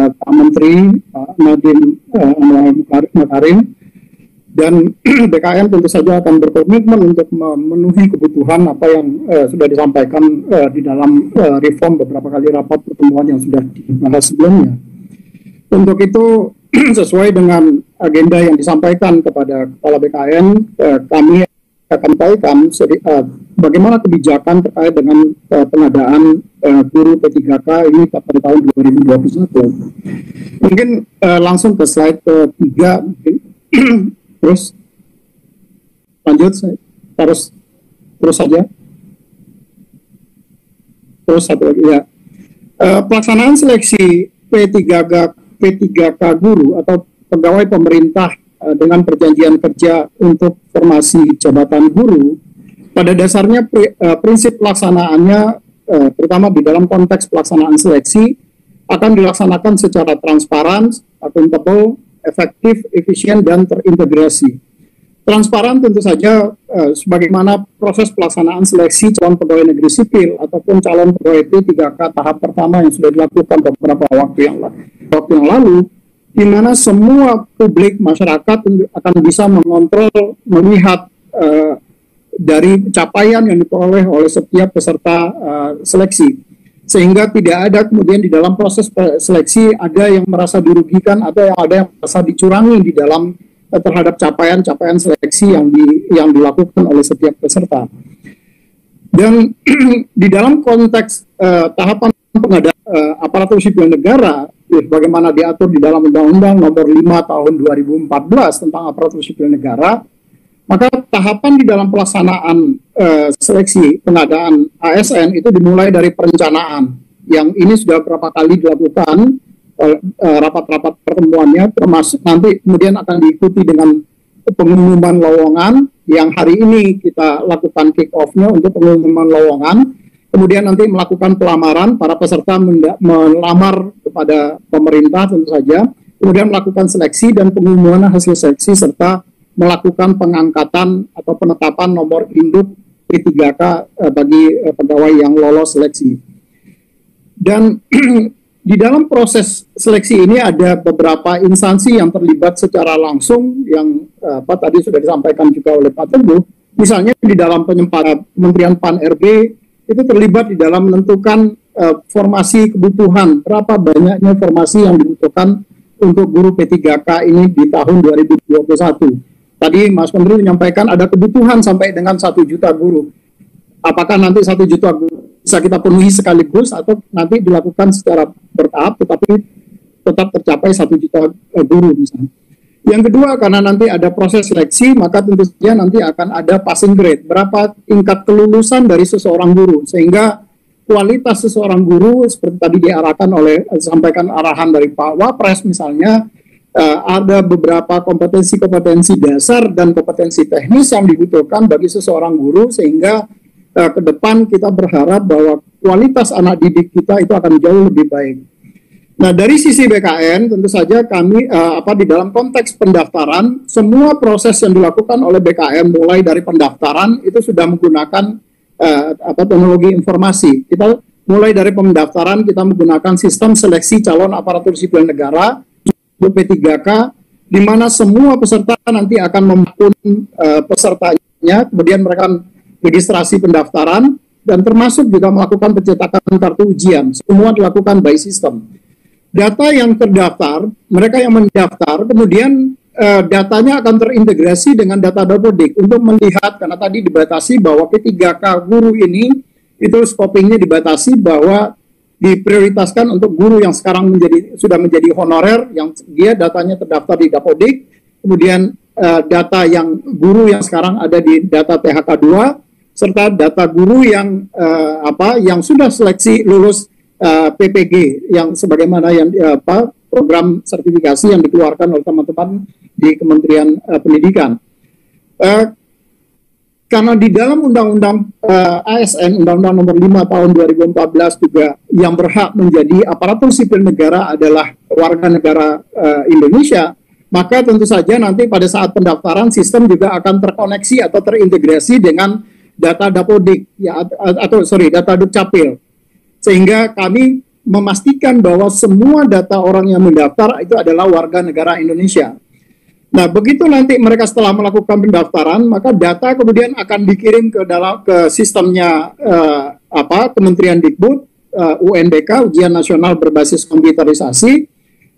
Pak Menteri, Pak Nadiem Makarim. Dan BKN tentu saja akan berkomitmen untuk memenuhi kebutuhan apa yang sudah disampaikan di dalam reform beberapa kali rapat pertemuan yang sudah dibahas sebelumnya. Untuk itu, sesuai dengan agenda yang disampaikan kepada Kepala BKN, kami akan sampaikan bagaimana kebijakan terkait dengan pengadaan guru P3K ini pada tahun 2021. Mungkin langsung ke slide ketiga, mungkin. Terus lanjut, terus saja. Terus satu lagi ya. Pelaksanaan seleksi P3K guru atau pegawai pemerintah dengan perjanjian kerja untuk formasi jabatan guru, pada dasarnya prinsip pelaksanaannya, terutama di dalam konteks pelaksanaan seleksi, akan dilaksanakan secara transparan, akuntabel, efektif, efisien, dan terintegrasi. Transparan tentu saja sebagaimana proses pelaksanaan seleksi calon pegawai negeri sipil ataupun calon pegawai P3K tahap pertama yang sudah dilakukan beberapa waktu yang lalu, di mana semua publik masyarakat akan bisa mengontrol, melihat dari capaian yang diperoleh oleh setiap peserta seleksi, sehingga tidak ada kemudian di dalam proses seleksi ada yang merasa dirugikan atau ada yang merasa dicurangi di dalam terhadap capaian seleksi yang dilakukan oleh setiap peserta. Dan di dalam konteks tahapan pengadaan aparatur sipil negara, bagaimana diatur di dalam Undang-Undang Nomor 5 Tahun 2014 tentang aparatur sipil negara, maka tahapan di dalam pelaksanaan seleksi pengadaan ASN itu dimulai dari perencanaan, yang ini sudah beberapa kali dilakukan rapat-rapat pertemuannya, termasuk nanti kemudian akan diikuti dengan pengumuman lowongan, yang hari ini kita lakukan kick off-nya untuk pengumuman lowongan, kemudian nanti melakukan pelamaran, para peserta melamar kepada pemerintah tentu saja, kemudian melakukan seleksi dan pengumuman hasil seleksi, serta melakukan pengangkatan atau penetapan nomor induk P3K bagi pegawai yang lolos seleksi. Dan di dalam proses seleksi ini ada beberapa instansi yang terlibat secara langsung, yang tadi sudah disampaikan juga oleh Pak Teguh. Misalnya di dalam Kementerian PAN-RB itu terlibat di dalam menentukan formasi kebutuhan, berapa banyaknya formasi yang dibutuhkan untuk guru P3K ini di tahun 2021. Tadi Mas Menteri menyampaikan ada kebutuhan sampai dengan 1 juta guru. Apakah nanti 1 juta guru bisa kita penuhi sekaligus atau nanti dilakukan secara bertahap tetapi tetap tercapai 1 juta guru misalnya. Yang kedua, karena nanti ada proses seleksi, maka tentu saja nanti akan ada passing grade, berapa tingkat kelulusan dari seseorang guru, sehingga kualitas seseorang guru seperti tadi diarahkan oleh, sampaikan arahan dari Pak Wapres misalnya, ada beberapa kompetensi-kompetensi dasar dan kompetensi teknis yang dibutuhkan bagi seseorang guru, sehingga ke depan kita berharap bahwa kualitas anak didik kita itu akan jauh lebih baik. Nah, dari sisi BKN tentu saja kami di dalam konteks pendaftaran, semua proses yang dilakukan oleh BKN mulai dari pendaftaran itu sudah menggunakan teknologi informasi. Kita mulai dari pendaftaran kita menggunakan sistem seleksi calon aparatur sipil negara P3K, di mana semua peserta nanti akan memaklun pesertanya, kemudian mereka registrasi pendaftaran, dan termasuk juga melakukan pencetakan kartu ujian. Semua dilakukan by system. Data yang terdaftar, mereka yang mendaftar, kemudian datanya akan terintegrasi dengan data Dapodik untuk melihat, karena tadi dibatasi bahwa P3K guru ini, itu scopingnya dibatasi bahwa diprioritaskan untuk guru yang sekarang sudah menjadi honorer, yang dia datanya terdaftar di Dapodik, kemudian data yang guru yang sekarang ada di data THK2, serta data guru yang sudah seleksi lulus PPG yang sebagaimana yang program sertifikasi yang dikeluarkan oleh teman-teman di Kementerian Pendidikan. Karena di dalam Undang-Undang ASN, Undang-Undang Nomor 5 Tahun 2014 juga yang berhak menjadi aparatur sipil negara adalah warga negara Indonesia, maka tentu saja nanti pada saat pendaftaran sistem juga akan terkoneksi atau terintegrasi dengan data Dapodik data Dukcapil, sehingga kami memastikan bahwa semua data orang yang mendaftar itu adalah warga negara Indonesia. Nah, begitu nanti mereka setelah melakukan pendaftaran, maka data kemudian akan dikirim ke sistemnya Kementerian Dikbud, UNBK, Ujian Nasional Berbasis Komputerisasi.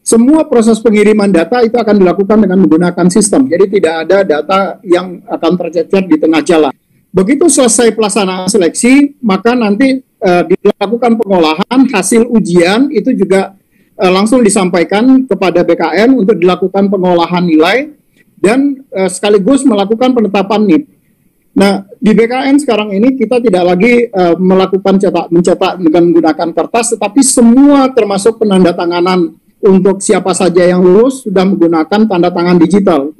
Semua proses pengiriman data itu akan dilakukan dengan menggunakan sistem. Jadi tidak ada data yang akan tercecer di tengah jalan. Begitu selesai pelaksanaan seleksi, maka nanti dilakukan pengolahan hasil ujian itu juga langsung disampaikan kepada BKN untuk dilakukan pengolahan nilai dan sekaligus melakukan penetapan NIP. Nah, di BKN sekarang ini kita tidak lagi melakukan mencetak dengan menggunakan kertas, tetapi semua termasuk penandatanganan untuk siapa saja yang lulus sudah menggunakan tanda tangan digital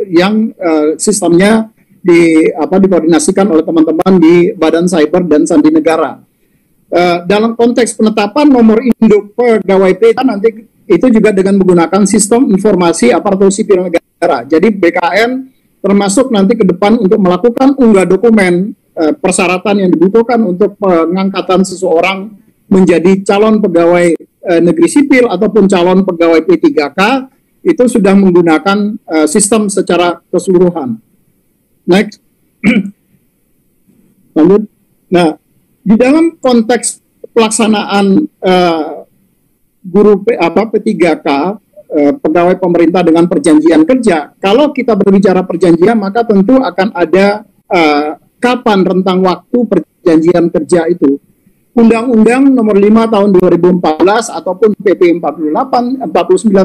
yang sistemnya dikoordinasikan oleh teman-teman di Badan Cyber dan Sandi Negara. Dalam konteks penetapan nomor induk pegawai PK nanti itu juga dengan menggunakan sistem informasi aparatur sipil negara. Jadi BKN termasuk nanti ke depan untuk melakukan unggah dokumen persyaratan yang dibutuhkan untuk pengangkatan seseorang menjadi calon pegawai negeri sipil ataupun calon pegawai P3K itu sudah menggunakan sistem secara keseluruhan. Next. Lanjut. Nah, di dalam konteks pelaksanaan guru P3K pegawai pemerintah dengan perjanjian kerja, kalau kita berbicara perjanjian maka tentu akan ada kapan rentang waktu perjanjian kerja itu. Undang-Undang nomor 5 tahun 2014 ataupun PP 49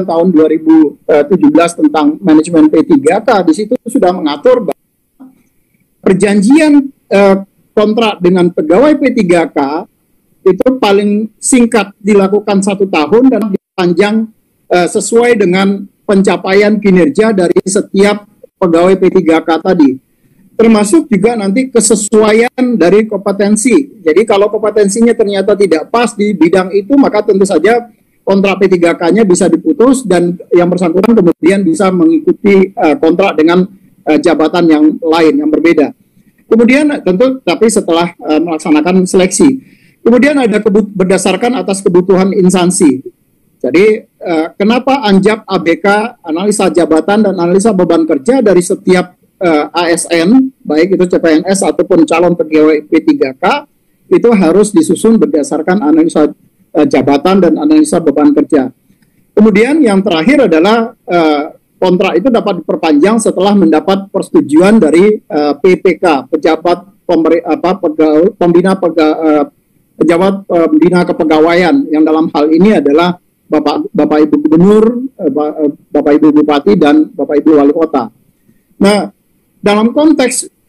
tahun 2017 tentang manajemen P3K di situ sudah mengatur bahwa perjanjian kontrak dengan pegawai P3K itu paling singkat dilakukan 1 tahun dan dipanjang sesuai dengan pencapaian kinerja dari setiap pegawai P3K tadi. Termasuk juga nanti kesesuaian dari kompetensi. Jadi kalau kompetensinya ternyata tidak pas di bidang itu, maka tentu saja kontrak P3K-nya bisa diputus dan yang bersangkutan kemudian bisa mengikuti kontrak dengan jabatan yang lain, yang berbeda. Kemudian tentu tapi setelah melaksanakan seleksi. Kemudian ada berdasarkan atas kebutuhan instansi. Jadi kenapa ANJAP ABK, analisa jabatan dan analisa beban kerja dari setiap ASN, baik itu CPNS ataupun calon pegawai P3K, itu harus disusun berdasarkan analisa jabatan dan analisa beban kerja. Kemudian yang terakhir adalah kontrak itu dapat diperpanjang setelah mendapat persetujuan dari PPK, pejabat pejabat pembina kepegawaian, yang dalam hal ini adalah Bapak Ibu Gubernur, Bapak Ibu Bupati, dan Bapak Ibu Wali Kota. Nah, dalam konteks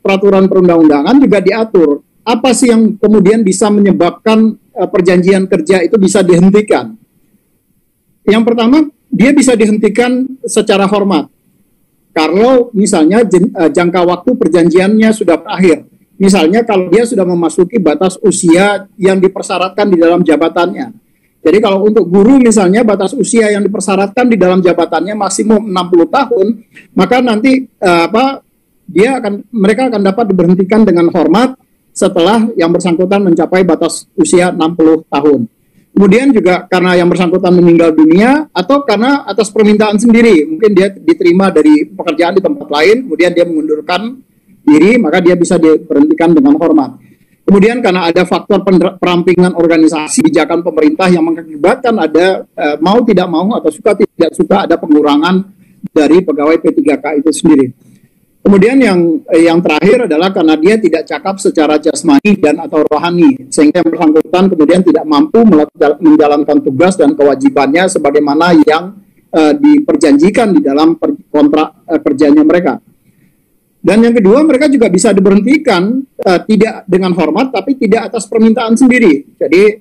peraturan perundang-undangan juga diatur apa sih yang kemudian bisa menyebabkan perjanjian kerja itu bisa dihentikan. Yang pertama, dia bisa dihentikan secara hormat. Kalau misalnya jangka waktu perjanjiannya sudah berakhir. Misalnya kalau dia sudah memasuki batas usia yang dipersyaratkan di dalam jabatannya. Jadi kalau untuk guru misalnya batas usia yang dipersyaratkan di dalam jabatannya maksimum 60 tahun, maka nanti mereka akan dapat diberhentikan dengan hormat setelah yang bersangkutan mencapai batas usia 60 tahun. Kemudian juga karena yang bersangkutan meninggal dunia atau karena atas permintaan sendiri, mungkin dia diterima dari pekerjaan di tempat lain, kemudian dia mengundurkan diri, maka dia bisa diberhentikan dengan hormat. Kemudian karena ada faktor perampingan organisasi kebijakan pemerintah yang mengakibatkan ada mau tidak mau atau suka tidak suka ada pengurangan dari pegawai P3K itu sendiri. Kemudian yang terakhir adalah karena dia tidak cakap secara jasmani dan atau rohani, sehingga yang bersangkutan kemudian tidak mampu menjalankan tugas dan kewajibannya sebagaimana yang diperjanjikan di dalam kontrak kerjanya mereka. Dan yang kedua, mereka juga bisa diberhentikan tidak dengan hormat, tapi tidak atas permintaan sendiri. Jadi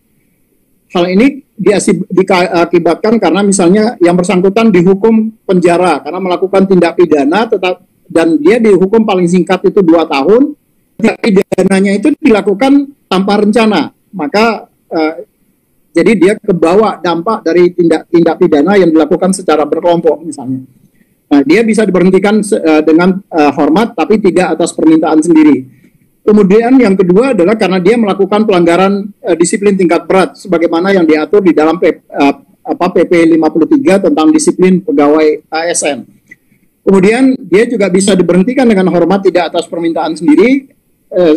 hal ini diakibatkan karena misalnya yang bersangkutan dihukum penjara karena melakukan tindak pidana, dan dia dihukum paling singkat itu 2 tahun. Tindak pidananya itu dilakukan tanpa rencana, maka jadi dia kebawa dampak dari tindak pidana yang dilakukan secara berkelompok misalnya. Nah, dia bisa diberhentikan dengan hormat, tapi tidak atas permintaan sendiri. Kemudian yang kedua adalah karena dia melakukan pelanggaran disiplin tingkat berat, sebagaimana yang diatur di dalam PP 53 tentang disiplin pegawai ASN. Kemudian dia juga bisa diberhentikan dengan hormat tidak atas permintaan sendiri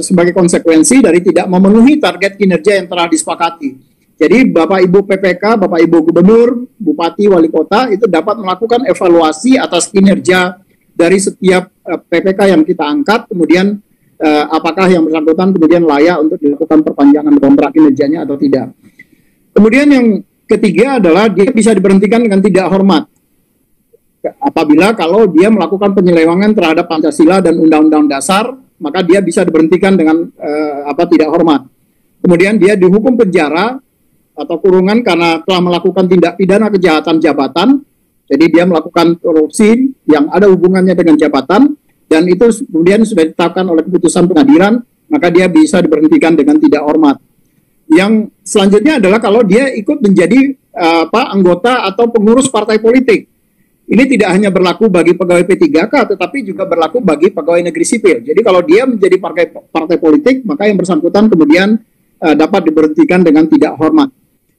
sebagai konsekuensi dari tidak memenuhi target kinerja yang telah disepakati. Jadi Bapak Ibu PPK, Bapak Ibu Gubernur, Bupati, Wali Kota itu dapat melakukan evaluasi atas kinerja dari setiap PPK yang kita angkat, kemudian apakah yang bersangkutan kemudian layak untuk dilakukan perpanjangan kontrak kinerjanya atau tidak. Kemudian yang ketiga adalah dia bisa diberhentikan dengan tidak hormat apabila kalau dia melakukan penyelewengan terhadap Pancasila dan Undang-Undang Dasar, maka dia bisa diberhentikan dengan tidak hormat. Kemudian dia dihukum penjara atau kurungan karena telah melakukan tindak pidana kejahatan jabatan. Jadi dia melakukan korupsi yang ada hubungannya dengan jabatan, dan itu kemudian sudah ditetapkan oleh keputusan pengadilan, maka dia bisa diberhentikan dengan tidak hormat. Yang selanjutnya adalah kalau dia ikut menjadi anggota atau pengurus partai politik. Ini tidak hanya berlaku bagi pegawai P3K, tetapi juga berlaku bagi pegawai negeri sipil. Jadi kalau dia menjadi partai politik, maka yang bersangkutan kemudian dapat diberhentikan dengan tidak hormat.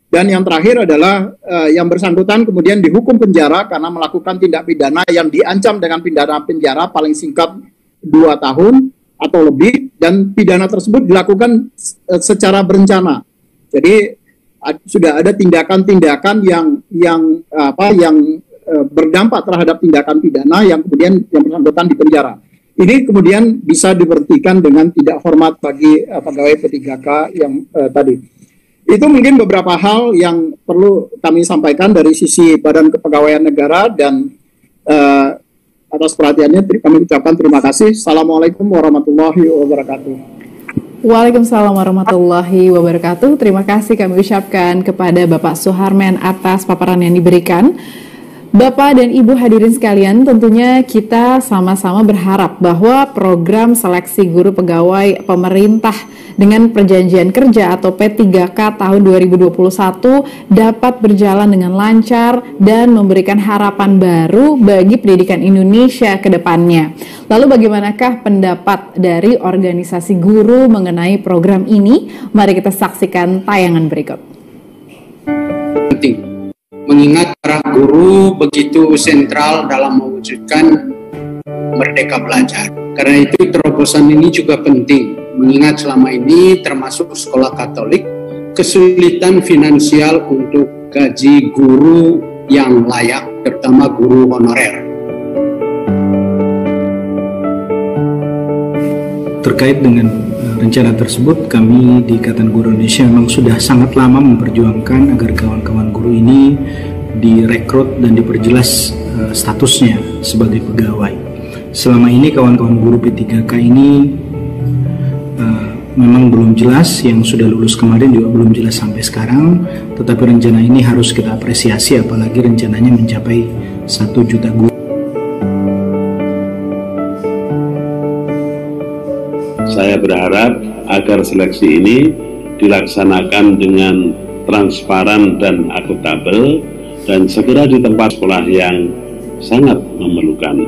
Dan yang terakhir adalah yang bersangkutan kemudian dihukum penjara karena melakukan tindak pidana yang diancam dengan pidana penjara paling singkat 2 tahun atau lebih, dan pidana tersebut dilakukan secara berencana. Jadi sudah ada tindakan-tindakan yang berdampak terhadap tindakan pidana yang kemudian yang bersangkutan di penjara. Ini kemudian bisa diberhentikan dengan tidak hormat bagi pegawai P3K yang tadi. Itu mungkin beberapa hal yang perlu kami sampaikan dari sisi Badan Kepegawaian Negara, dan atas perhatiannya kami ucapkan terima kasih. Assalamualaikum warahmatullahi wabarakatuh. Waalaikumsalam warahmatullahi wabarakatuh. Terima kasih kami ucapkan kepada Bapak Suharmen atas paparan yang diberikan. Bapak dan Ibu hadirin sekalian, tentunya kita sama-sama berharap bahwa program seleksi guru pegawai pemerintah dengan perjanjian kerja atau P3K tahun 2021 dapat berjalan dengan lancar dan memberikan harapan baru bagi pendidikan Indonesia ke depannya. Lalu bagaimanakah pendapat dari organisasi guru mengenai program ini? Mari kita saksikan tayangan berikut. Penting. Mengingat para guru begitu sentral dalam mewujudkan Merdeka Belajar. Karena itu terobosan ini juga penting, mengingat selama ini termasuk sekolah Katolik kesulitan finansial untuk gaji guru yang layak, terutama guru honorer. Terkait dengan rencana tersebut, kami di Ikatan Guru Indonesia memang sudah sangat lama memperjuangkan agar kawan-kawan guru ini direkrut dan diperjelas statusnya sebagai pegawai. Selama ini kawan-kawan guru P3K ini memang belum jelas, yang sudah lulus kemarin juga belum jelas sampai sekarang, tetapi rencana ini harus kita apresiasi, apalagi rencananya mencapai 1 juta guru. Saya berharap agar seleksi ini dilaksanakan dengan transparan dan akuntabel dan segera di tempat sekolah yang sangat memerlukan.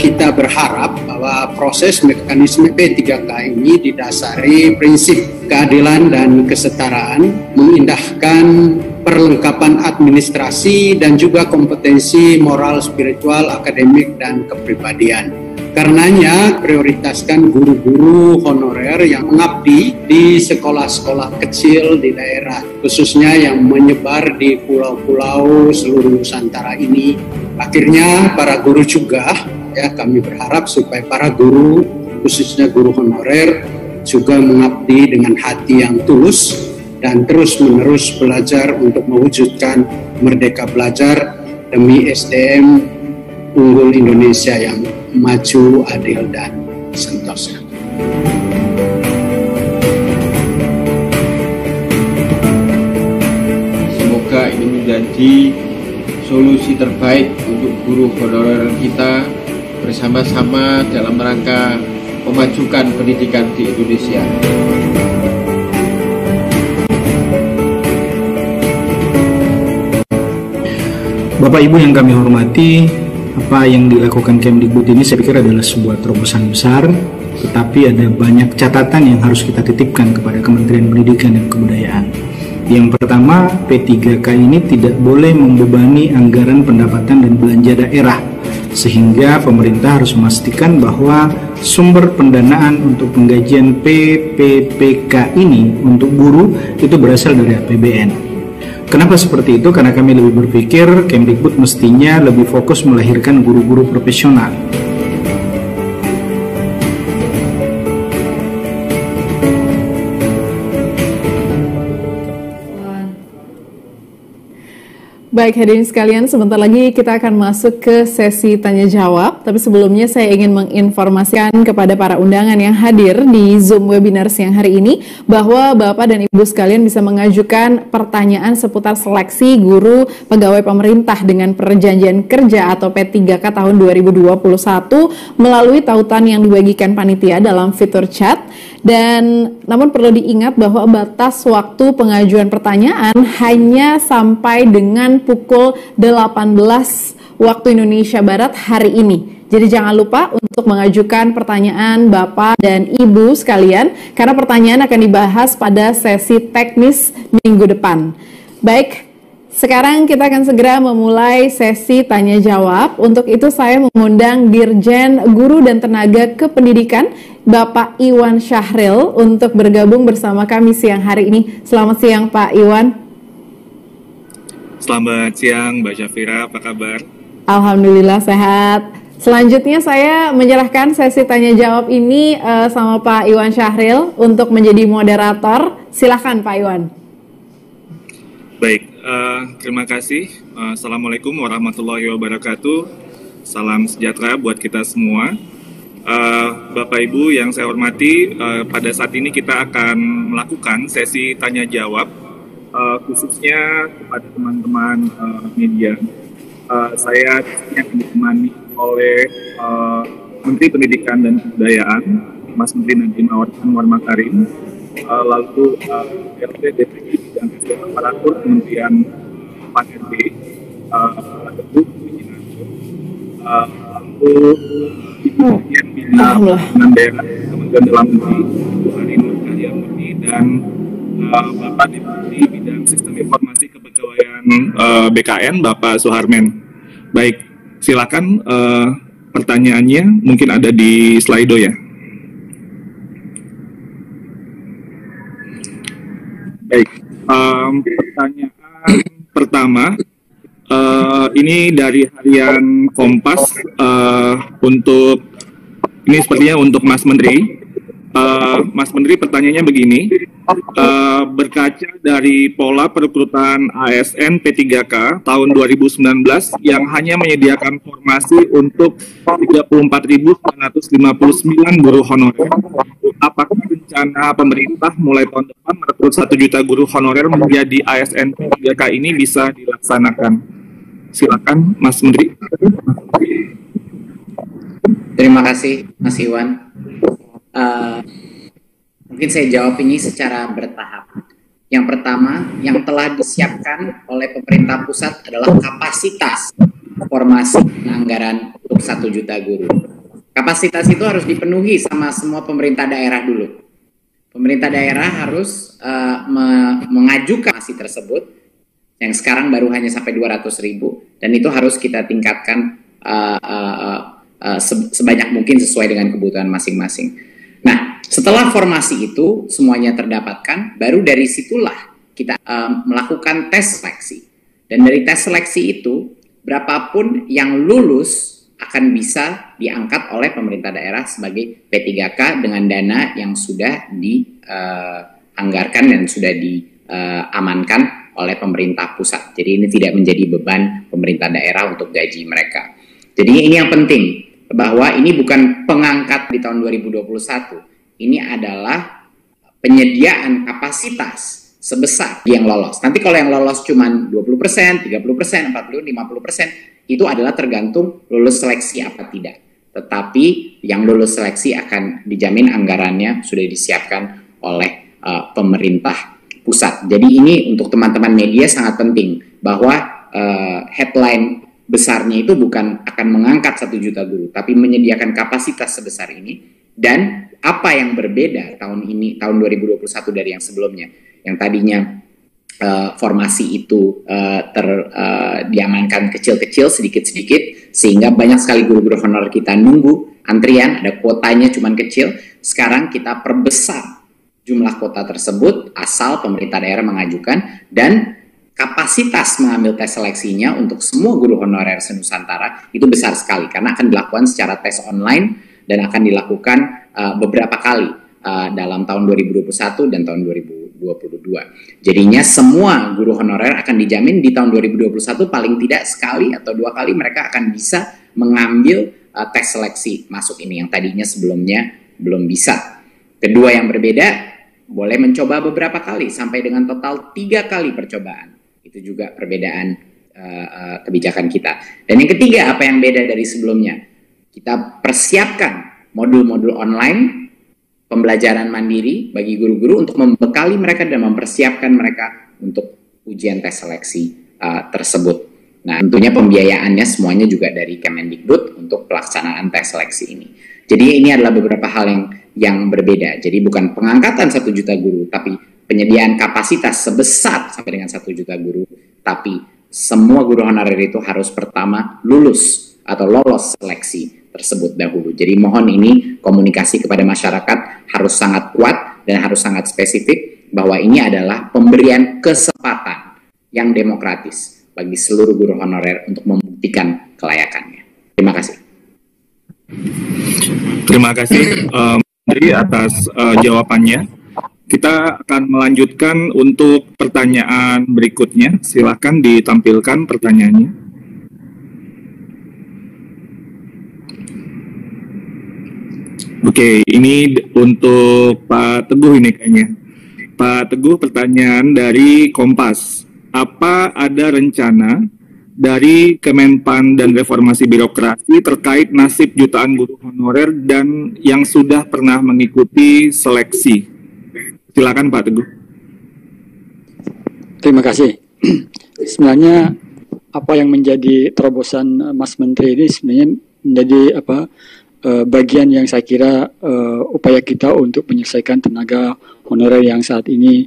Kita berharap bahwa proses mekanisme P3K ini didasari prinsip keadilan dan kesetaraan, mengindahkan perlengkapan administrasi dan juga kompetensi moral, spiritual, akademik, dan kepribadian. Karenanya prioritaskan guru-guru honorer yang mengabdi di sekolah-sekolah kecil di daerah, khususnya yang menyebar di pulau-pulau seluruh Nusantara ini. Akhirnya para guru juga, ya kami berharap supaya para guru, khususnya guru honorer, juga mengabdi dengan hati yang tulus dan terus-menerus belajar untuk mewujudkan Merdeka Belajar demi SDM unggul Indonesia yang maju, adil, dan sentosa. Semoga ini menjadi solusi terbaik untuk guru honorer kita bersama-sama dalam rangka memajukan pendidikan di Indonesia. Bapak Ibu yang kami hormati, apa yang dilakukan Kemdikbud ini saya pikir adalah sebuah terobosan besar, tetapi ada banyak catatan yang harus kita titipkan kepada Kementerian Pendidikan dan Kebudayaan. Yang pertama, P3K ini tidak boleh membebani anggaran pendapatan dan belanja daerah, sehingga pemerintah harus memastikan bahwa sumber pendanaan untuk penggajian PPPK ini untuk guru itu berasal dari APBN. Kenapa seperti itu? Karena kami lebih berpikir Kemdikbud mestinya lebih fokus melahirkan guru-guru profesional. Baik hadirin sekalian, sebentar lagi kita akan masuk ke sesi tanya jawab. Tapi sebelumnya saya ingin menginformasikan kepada para undangan yang hadir di Zoom webinar siang hari ini bahwa Bapak dan Ibu sekalian bisa mengajukan pertanyaan seputar seleksi guru pegawai pemerintah dengan perjanjian kerja atau P3K tahun 2021 melalui tautan yang dibagikan panitia dalam fitur chat. Dan namun perlu diingat bahwa batas waktu pengajuan pertanyaan hanya sampai dengan pukul 18 waktu Indonesia Barat hari ini. Jadi jangan lupa untuk mengajukan pertanyaan Bapak dan Ibu sekalian karena pertanyaan akan dibahas pada sesi teknis minggu depan. Baik, sekarang kita akan segera memulai sesi tanya jawab. Untuk itu saya mengundang Dirjen Guru dan Tenaga Kependidikan Bapak Iwan Syahril untuk bergabung bersama kami siang hari ini. Selamat siang Pak Iwan. Selamat siang Mbak Syafira, apa kabar? Alhamdulillah sehat. Selanjutnya saya menyerahkan sesi tanya jawab ini sama Pak Iwan Syahril untuk menjadi moderator. Silakan Pak Iwan. Baik, terima kasih. Assalamualaikum warahmatullahi wabarakatuh. Salam sejahtera buat kita semua. Bapak Ibu yang saya hormati, pada saat ini kita akan melakukan sesi tanya jawab khususnya kepada teman-teman media. Saya akan ditemani oleh Menteri Pendidikan dan Kebudayaan, Mas Menteri Nadiem Anwar Makarim, lalu RT DPI bidang SDM Aparatur Kementerian PAN-RB, Teguh Wijinarjo, lalu Ibu Dirjen Bina Pembangunan Daerah Kementerian Dalam Negeri, Bu Arin Nurkahyamurti, dan Bapak Deputi Bidang Sistem Informasi Kepegawaian BKN, Bapak Suharmen. Baik, silakan pertanyaannya mungkin ada di Slido ya. Baik, pertanyaan pertama ini dari harian Kompas untuk ini sepertinya untuk Mas Menteri. Mas Menteri, pertanyaannya begini, berkaca dari pola perekrutan ASN P3K tahun 2019 yang hanya menyediakan formasi untuk 34.959 guru honorer, apakah rencana pemerintah mulai tahun depan merekrut 1 juta guru honorer menjadi ASN P3K ini bisa dilaksanakan? Silakan Mas Menteri. Terima kasih Mas Iwan. Mungkin saya jawab ini secara bertahap. Yang pertama, yang telah disiapkan oleh pemerintah pusat adalah kapasitas formasi anggaran untuk 1 juta guru. Kapasitas itu harus dipenuhi sama semua pemerintah daerah dulu. Pemerintah daerah harus mengajukan formasi tersebut, yang sekarang baru hanya sampai 200.000, dan itu harus kita tingkatkan sebanyak mungkin sesuai dengan kebutuhan masing-masing. Nah, setelah formasi itu semuanya terdapatkan, baru dari situlah kita melakukan tes seleksi. Dan dari tes seleksi itu, berapapun yang lulus akan bisa diangkat oleh pemerintah daerah sebagai P3K dengan dana yang sudah dianggarkan dan sudah diamankan oleh pemerintah pusat. Jadi ini tidak menjadi beban pemerintah daerah untuk gaji mereka. Jadi ini yang penting, bahwa ini bukan pengangkat di tahun 2021, ini adalah penyediaan kapasitas sebesar yang lolos. Nanti kalau yang lolos cuma 20%, 30%, 40%, 50%, itu adalah tergantung lulus seleksi apa tidak. Tetapi yang lulus seleksi akan dijamin anggarannya sudah disiapkan oleh pemerintah pusat. Jadi ini untuk teman-teman media sangat penting, bahwa headline besarnya itu bukan akan mengangkat 1 juta guru, tapi menyediakan kapasitas sebesar ini. Dan apa yang berbeda tahun ini, tahun 2021 dari yang sebelumnya, yang tadinya formasi itu diamankan kecil-kecil, sedikit-sedikit, sehingga banyak sekali guru-guru honorer kita nunggu antrian, ada kuotanya cuman kecil. Sekarang kita perbesar jumlah kuota tersebut asal pemerintah daerah mengajukan, dan kapasitas mengambil tes seleksinya untuk semua guru honorer se-Nusantara itu besar sekali, karena akan dilakukan secara tes online dan akan dilakukan beberapa kali dalam tahun 2021 dan tahun 2022. 2022. Jadinya semua guru honorer akan dijamin di tahun 2021 paling tidak sekali atau 2 kali mereka akan bisa mengambil tes seleksi masuk ini yang tadinya sebelumnya belum bisa. Kedua yang berbeda, boleh mencoba beberapa kali sampai dengan total 3 kali percobaan. Itu juga perbedaan kebijakan kita. Dan yang ketiga, apa yang beda dari sebelumnya? Kita persiapkan modul-modul online pembelajaran mandiri bagi guru-guru untuk membekali mereka dan mempersiapkan mereka untuk ujian tes seleksi tersebut. Nah, tentunya pembiayaannya semuanya juga dari Kemendikbud untuk pelaksanaan tes seleksi ini. Jadi ini adalah beberapa hal yang berbeda. Jadi bukan pengangkatan 1 juta guru, tapi penyediaan kapasitas sebesar sampai dengan 1 juta guru. Tapi semua guru honorer itu harus pertama lulus atau lolos seleksi tersebut dahulu. Jadi mohon ini komunikasi kepada masyarakat harus sangat kuat dan harus sangat spesifik bahwa ini adalah pemberian kesempatan yang demokratis bagi seluruh guru honorer untuk membuktikan kelayakannya. Terima kasih. Terima kasih Menteri atas jawabannya. Kita akan melanjutkan untuk pertanyaan berikutnya. Silakan ditampilkan pertanyaannya. Oke, ini untuk Pak Teguh ini kayaknya. Pak Teguh, pertanyaan dari Kompas. Apa ada rencana dari Kemenpan dan Reformasi Birokrasi terkait nasib jutaan guru honorer dan yang sudah pernah mengikuti seleksi? Silakan Pak Teguh. Terima kasih. Sebenarnya apa yang menjadi terobosan Mas Menteri ini sebenarnya menjadi bagian yang saya kira upaya kita untuk menyelesaikan tenaga honorer yang saat ini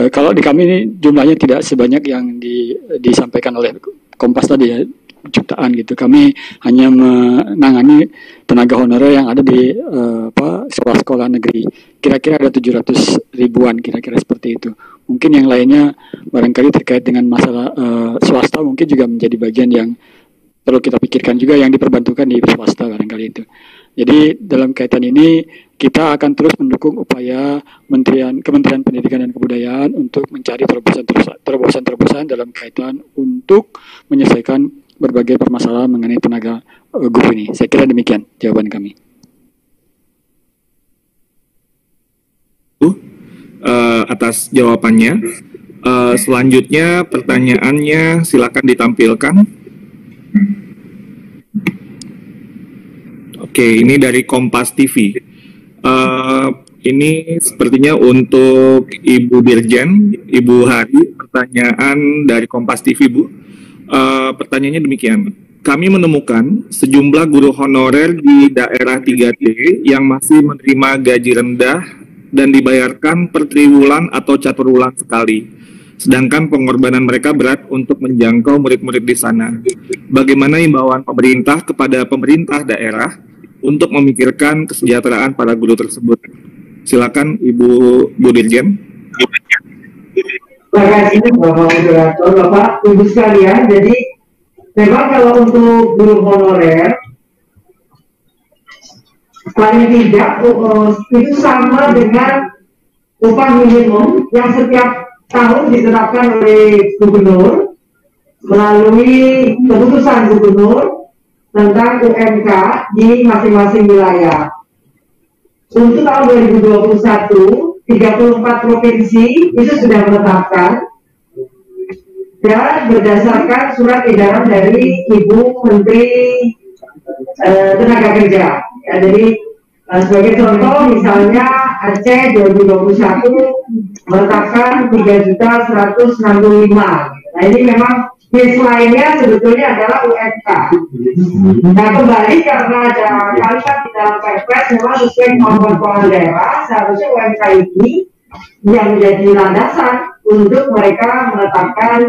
kalau di kami ini jumlahnya tidak sebanyak yang disampaikan oleh Kompas tadi ya, jutaan gitu. Kami hanya menangani tenaga honorer yang ada di sekolah-sekolah negeri. Kira-kira ada 700 ribuan kira-kira seperti itu. Mungkin yang lainnya barangkali terkait dengan masalah swasta mungkin juga menjadi bagian yang perlu kita pikirkan juga yang diperbantukan di swasta barangkali itu. Jadi dalam kaitan ini kita akan terus mendukung upaya Kementerian Pendidikan dan Kebudayaan untuk mencari terobosan-terobosan dalam kaitan untuk menyelesaikan berbagai permasalahan mengenai tenaga guru ini. Saya kira demikian jawaban kami. Atas jawabannya. Selanjutnya pertanyaannya silakan ditampilkan. Oke, ini dari Kompas TV. Ini sepertinya untuk Ibu Dirjen, Ibu Hari, pertanyaan dari Kompas TV, Bu. Pertanyaannya demikian. Kami menemukan sejumlah guru honorer di daerah 3T yang masih menerima gaji rendah dan dibayarkan per triwulan atau caturwulan sekali. Sedangkan pengorbanan mereka berat untuk menjangkau murid-murid di sana. Bagaimana imbauan pemerintah kepada pemerintah daerah untuk memikirkan kesejahteraan para guru tersebut? Silakan Ibu Dirjen. Terima kasih Bapak Moderator, Bapak, Ibu sekalian. Jadi memang kalau untuk guru honorer paling tidak itu sama dengan upah minimum yang setiap tahun ditetapkan oleh gubernur melalui keputusan gubernur tentang UMK di masing-masing wilayah. Untuk tahun 2021, 34 provinsi itu sudah menetapkan dan berdasarkan surat edaran dari Ibu Menteri Tenaga Kerja. Ya, jadi sebagai contoh misalnya Aceh 2021 menetapkan 3.165. Nah ini memang baseline-nya sebetulnya adalah UMK. Nah kembali karena ada kalimat di dalam Perpres memang sesuai kemampuan kepala daerah, seharusnya UMK ini yang menjadi landasan untuk mereka menetapkan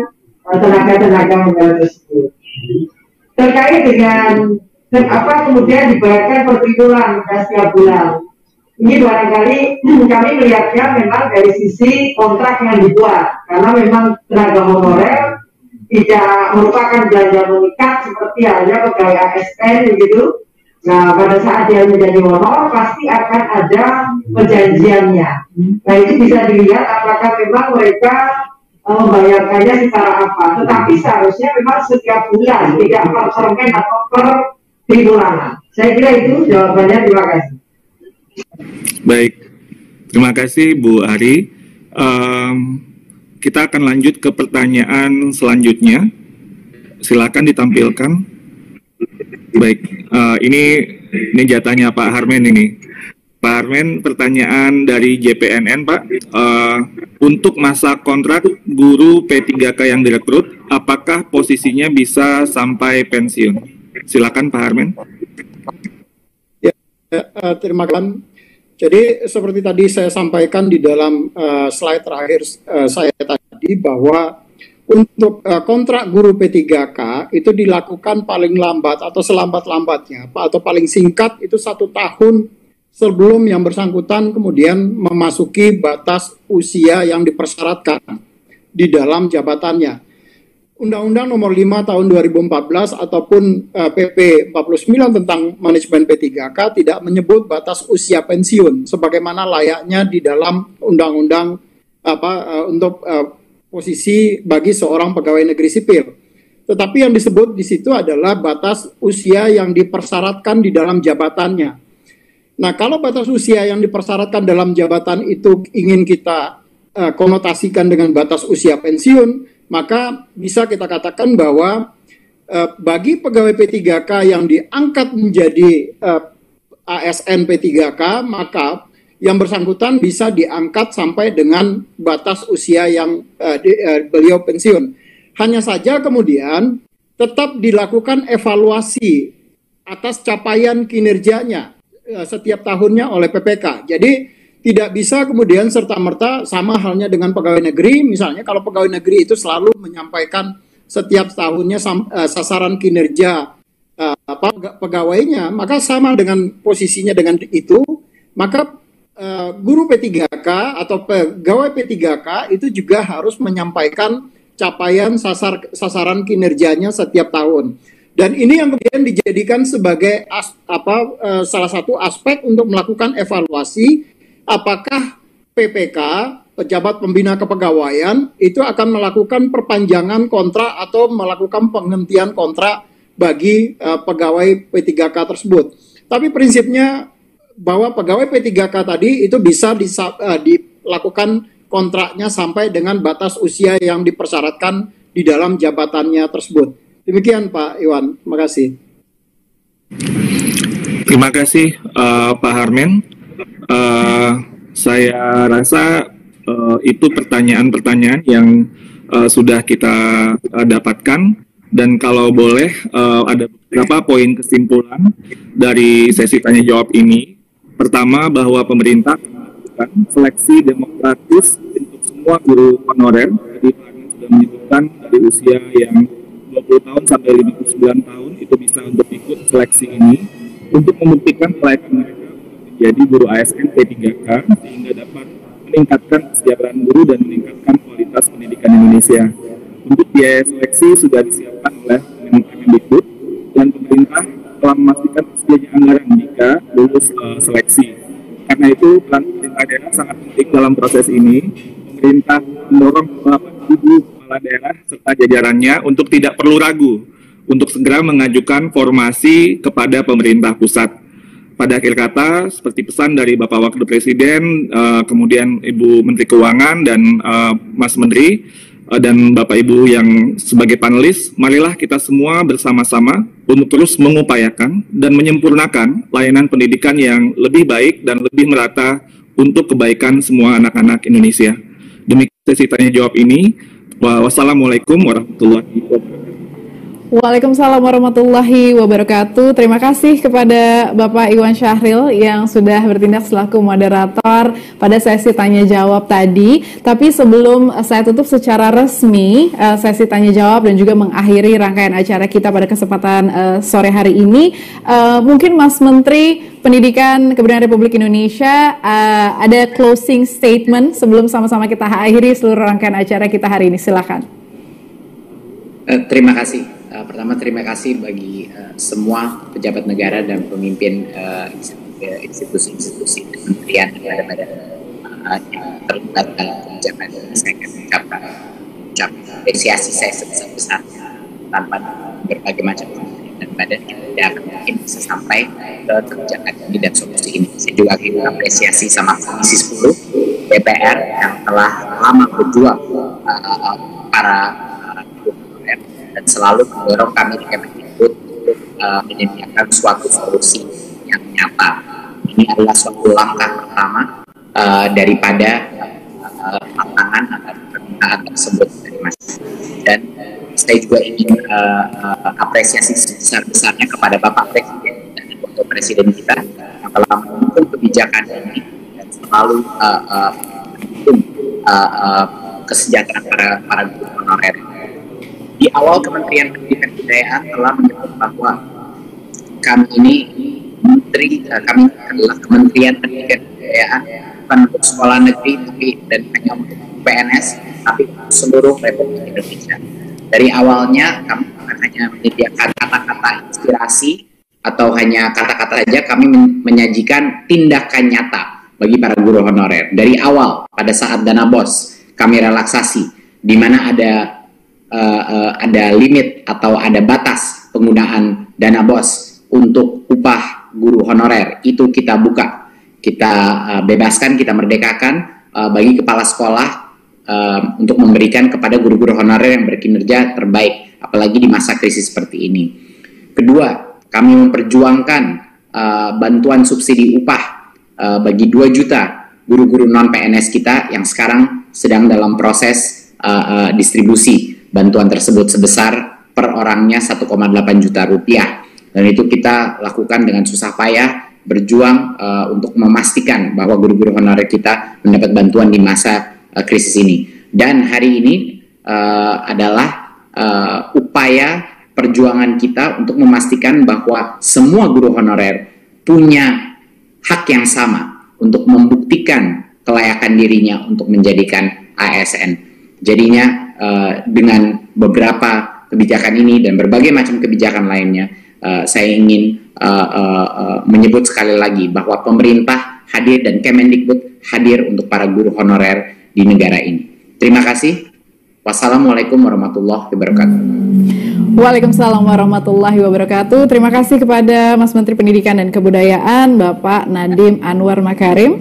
tenaga-tenaga honorer tersebut. Terkait dengan apa kemudian dibayarkan per triwulan setiap bulan. Ini barangkali kami melihatnya memang dari sisi kontrak yang dibuat, karena memang tenaga honorer tidak merupakan belanja mengikat seperti halnya pegawai ASN begitu, Nah, pada saat dia menjadi honor pasti akan ada perjanjiannya. Nah, itu bisa dilihat apakah memang mereka membayarkannya secara apa. Tetapi seharusnya memang setiap bulan, tidak per segmen atau per tribulanan. Saya kira itu jawabannya. Terima kasih. Baik, terima kasih Bu Ari. Kita akan lanjut ke pertanyaan selanjutnya. Silakan ditampilkan. Baik, ini jatahnya Pak Harmen ini. Pak Harmen, pertanyaan dari JPNN, Pak. Untuk masa kontrak guru P3K yang direkrut, apakah posisinya bisa sampai pensiun? Silakan Pak Harmen. Ya, terima kasih. Jadi seperti tadi saya sampaikan di dalam slide terakhir saya tadi bahwa untuk kontrak guru P3K itu dilakukan paling lambat atau selambat-lambatnya atau paling singkat itu 1 tahun sebelum yang bersangkutan kemudian memasuki batas usia yang dipersyaratkan di dalam jabatannya. Undang-Undang Nomor 5 Tahun 2014 ataupun PP 49 tentang manajemen P3K tidak menyebut batas usia pensiun sebagaimana layaknya di dalam undang-undang untuk posisi bagi seorang pegawai negeri sipil. Tetapi yang disebut di situ adalah batas usia yang dipersyaratkan di dalam jabatannya. Nah, kalau batas usia yang dipersyaratkan dalam jabatan itu ingin kita konotasikan dengan batas usia pensiun, maka bisa kita katakan bahwa bagi pegawai P3K yang diangkat menjadi ASN P3K, maka yang bersangkutan bisa diangkat sampai dengan batas usia yang beliau pensiun. Hanya saja kemudian tetap dilakukan evaluasi atas capaian kinerjanya setiap tahunnya oleh PPK. Jadi tidak bisa kemudian serta-merta sama halnya dengan pegawai negeri. Misalnya kalau pegawai negeri itu selalu menyampaikan setiap tahunnya sasaran kinerja pegawainya, maka sama dengan posisinya dengan itu, maka guru P3K atau pegawai P3K itu juga harus menyampaikan capaian sasaran kinerjanya setiap tahun. Dan ini yang kemudian dijadikan sebagai salah satu aspek untuk melakukan evaluasi apakah PPK, pejabat pembina kepegawaian, itu akan melakukan perpanjangan kontrak atau melakukan penghentian kontrak bagi pegawai P3K tersebut. Tapi prinsipnya bahwa pegawai P3K tadi itu bisa dilakukan kontraknya sampai dengan batas usia yang dipersyaratkan di dalam jabatannya tersebut. Demikian Pak Iwan, terima kasih. Terima kasih Pak Harmen. Saya rasa itu pertanyaan-pertanyaan yang sudah kita dapatkan, dan kalau boleh ada beberapa poin kesimpulan dari sesi tanya jawab ini. Pertama, bahwa pemerintah melakukan seleksi demokratis untuk semua guru honorer. Jadi Pak Harmen sudah menyebutkan dari usia yang 20 tahun sampai 59 tahun itu bisa untuk ikut seleksi ini untuk membuktikan kelayakan mereka menjadi guru ASN P3K sehingga dapat meningkatkan kesejahteraan guru dan meningkatkan kualitas pendidikan Indonesia. Untuk biaya seleksi sudah disiapkan oleh Kemendikbud dan pemerintah telah memastikan tersedianya anggaran jika lulus seleksi. Karena itu peran pemerintah daerah sangat penting dalam proses ini. Pemerintah mendorong ibu kepala daerah serta jajarannya untuk tidak perlu ragu untuk segera mengajukan formasi kepada pemerintah pusat. Pada akhir kata, seperti pesan dari Bapak Wakil Presiden, kemudian Ibu Menteri Keuangan dan Mas Menteri, dan Bapak Ibu yang sebagai panelis, marilah kita semua bersama-sama untuk terus mengupayakan dan menyempurnakan layanan pendidikan yang lebih baik dan lebih merata untuk kebaikan semua anak-anak Indonesia. Demikian sesi tanya jawab ini. Wassalamualaikum warahmatullahi wabarakatuh. Waalaikumsalam warahmatullahi wabarakatuh. Terima kasih kepada Bapak Iwan Syahril yang sudah bertindak selaku moderator pada sesi tanya jawab tadi. Tapi sebelum saya tutup secara resmi sesi tanya jawab dan juga mengakhiri rangkaian acara kita pada kesempatan sore hari ini, mungkin Mas Menteri Pendidikan Kebudayaan Republik Indonesia ada closing statement sebelum sama-sama kita akhiri seluruh rangkaian acara kita hari ini. Silakan. Terima kasih. Pertama, terima kasih bagi semua pejabat negara dan pemimpin institusi-institusi kementerian dan badan yang terlibat dalam kebijakan ini. Saya akan mengucapkan apresiasi saya sebesar-besarnya. Tanpa berbagai macam kementerian dan badan yang tidak akan mungkin bisa sampai ke kebijakan ini dan solusi ini. Saya juga akan mengapresiasi sama Komisi 10 DPR yang telah lama berjuang para dan selalu mendorong kami di Kemendikbud untuk menyediakan suatu solusi yang nyata. Ini adalah suatu langkah pertama daripada tantangan atau permintaan tersebut dari masyarakat. Dan saya juga ingin apresiasi sebesar-besarnya kepada Bapak Presiden dan Wakil Presiden kita yang telah mendukung kebijakan ini dan selalu mendukung kesejahteraan para guru honorer. Di awal Kementerian Pendidikan dan Kebudayaan telah menyebut bahwa kami adalah Kementerian Pendidikan dan Kebudayaan, bukan untuk sekolah negeri dan hanya untuk PNS, tapi seluruh Republik Indonesia. Dari awalnya kami bukan hanya menyediakan kata-kata inspirasi atau hanya kata-kata saja, kami menyajikan tindakan nyata bagi para guru honorer. Dari awal pada saat dana BOS kami relaksasi, di mana ada limit atau ada batas penggunaan dana BOS untuk upah guru honorer, itu kita buka, kita bebaskan, kita merdekakan bagi kepala sekolah untuk memberikan kepada guru-guru honorer yang berkinerja terbaik, apalagi di masa krisis seperti ini. Kedua, kami memperjuangkan bantuan subsidi upah bagi 2 juta guru-guru non-PNS kita yang sekarang sedang dalam proses distribusi bantuan tersebut sebesar per orangnya 1,8 juta rupiah. Dan itu kita lakukan dengan susah payah, berjuang untuk memastikan bahwa guru-guru honorer kita mendapat bantuan di masa krisis ini. Dan hari ini adalah upaya perjuangan kita untuk memastikan bahwa semua guru honorer punya hak yang sama untuk membuktikan kelayakan dirinya untuk menjadikan ASN. Jadinya dengan beberapa kebijakan ini dan berbagai macam kebijakan lainnya, saya ingin menyebut sekali lagi bahwa pemerintah hadir dan Kemendikbud hadir untuk para guru honorer di negara ini. Terima kasih. Wassalamualaikum warahmatullahi wabarakatuh. Waalaikumsalam warahmatullahi wabarakatuh. Terima kasih kepada Mas Menteri Pendidikan dan Kebudayaan, Bapak Nadiem Anwar Makarim.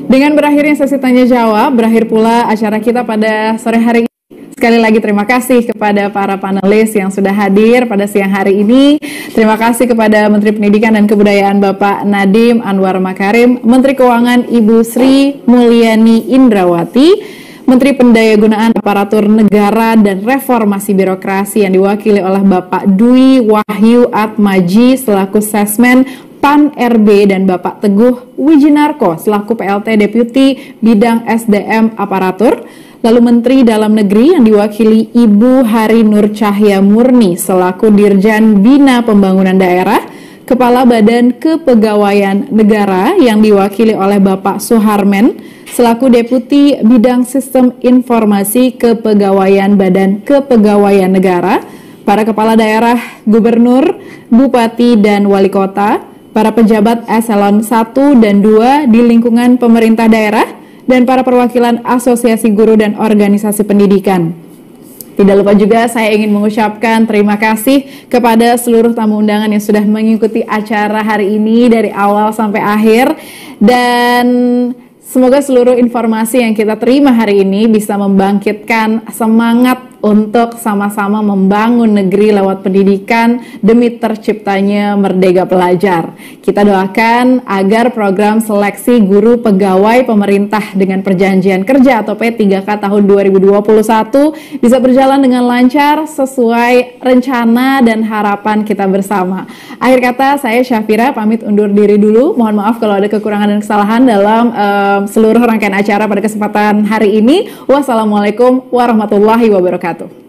Dengan berakhirnya sesi tanya jawab, berakhir pula acara kita pada sore hari ini. Sekali lagi terima kasih kepada para panelis yang sudah hadir pada siang hari ini. Terima kasih kepada Menteri Pendidikan dan Kebudayaan Bapak Nadiem Anwar Makarim, Menteri Keuangan Ibu Sri Mulyani Indrawati, Menteri Pendayagunaan Aparatur Negara dan Reformasi Birokrasi yang diwakili oleh Bapak Dwi Wahyu Atmaji selaku Sesmen PAN RB dan Bapak Teguh Wijinarko selaku PLT Deputi Bidang SDM Aparatur. Lalu Menteri Dalam Negeri yang diwakili Ibu Hari Nur Cahya Murni selaku Dirjen Bina Pembangunan Daerah, Kepala Badan Kepegawaian Negara yang diwakili oleh Bapak Suharmen selaku Deputi Bidang Sistem Informasi Kepegawaian Badan Kepegawaian Negara, para Kepala Daerah, Gubernur, Bupati, dan Wali Kota, para pejabat eselon 1 dan 2 di lingkungan pemerintah daerah, dan para perwakilan asosiasi guru dan organisasi pendidikan. Tidak lupa juga saya ingin mengucapkan terima kasih kepada seluruh tamu undangan yang sudah mengikuti acara hari ini dari awal sampai akhir, dan semoga seluruh informasi yang kita terima hari ini bisa membangkitkan semangat untuk sama-sama membangun negeri lewat pendidikan demi terciptanya merdeka pelajar. Kita doakan agar program seleksi guru pegawai pemerintah dengan perjanjian kerja atau P3K tahun 2021 bisa berjalan dengan lancar sesuai rencana dan harapan kita bersama. Akhir kata, saya Syafira pamit undur diri dulu. Mohon maaf kalau ada kekurangan dan kesalahan dalam seluruh rangkaian acara pada kesempatan hari ini. Wassalamualaikum warahmatullahi wabarakatuh.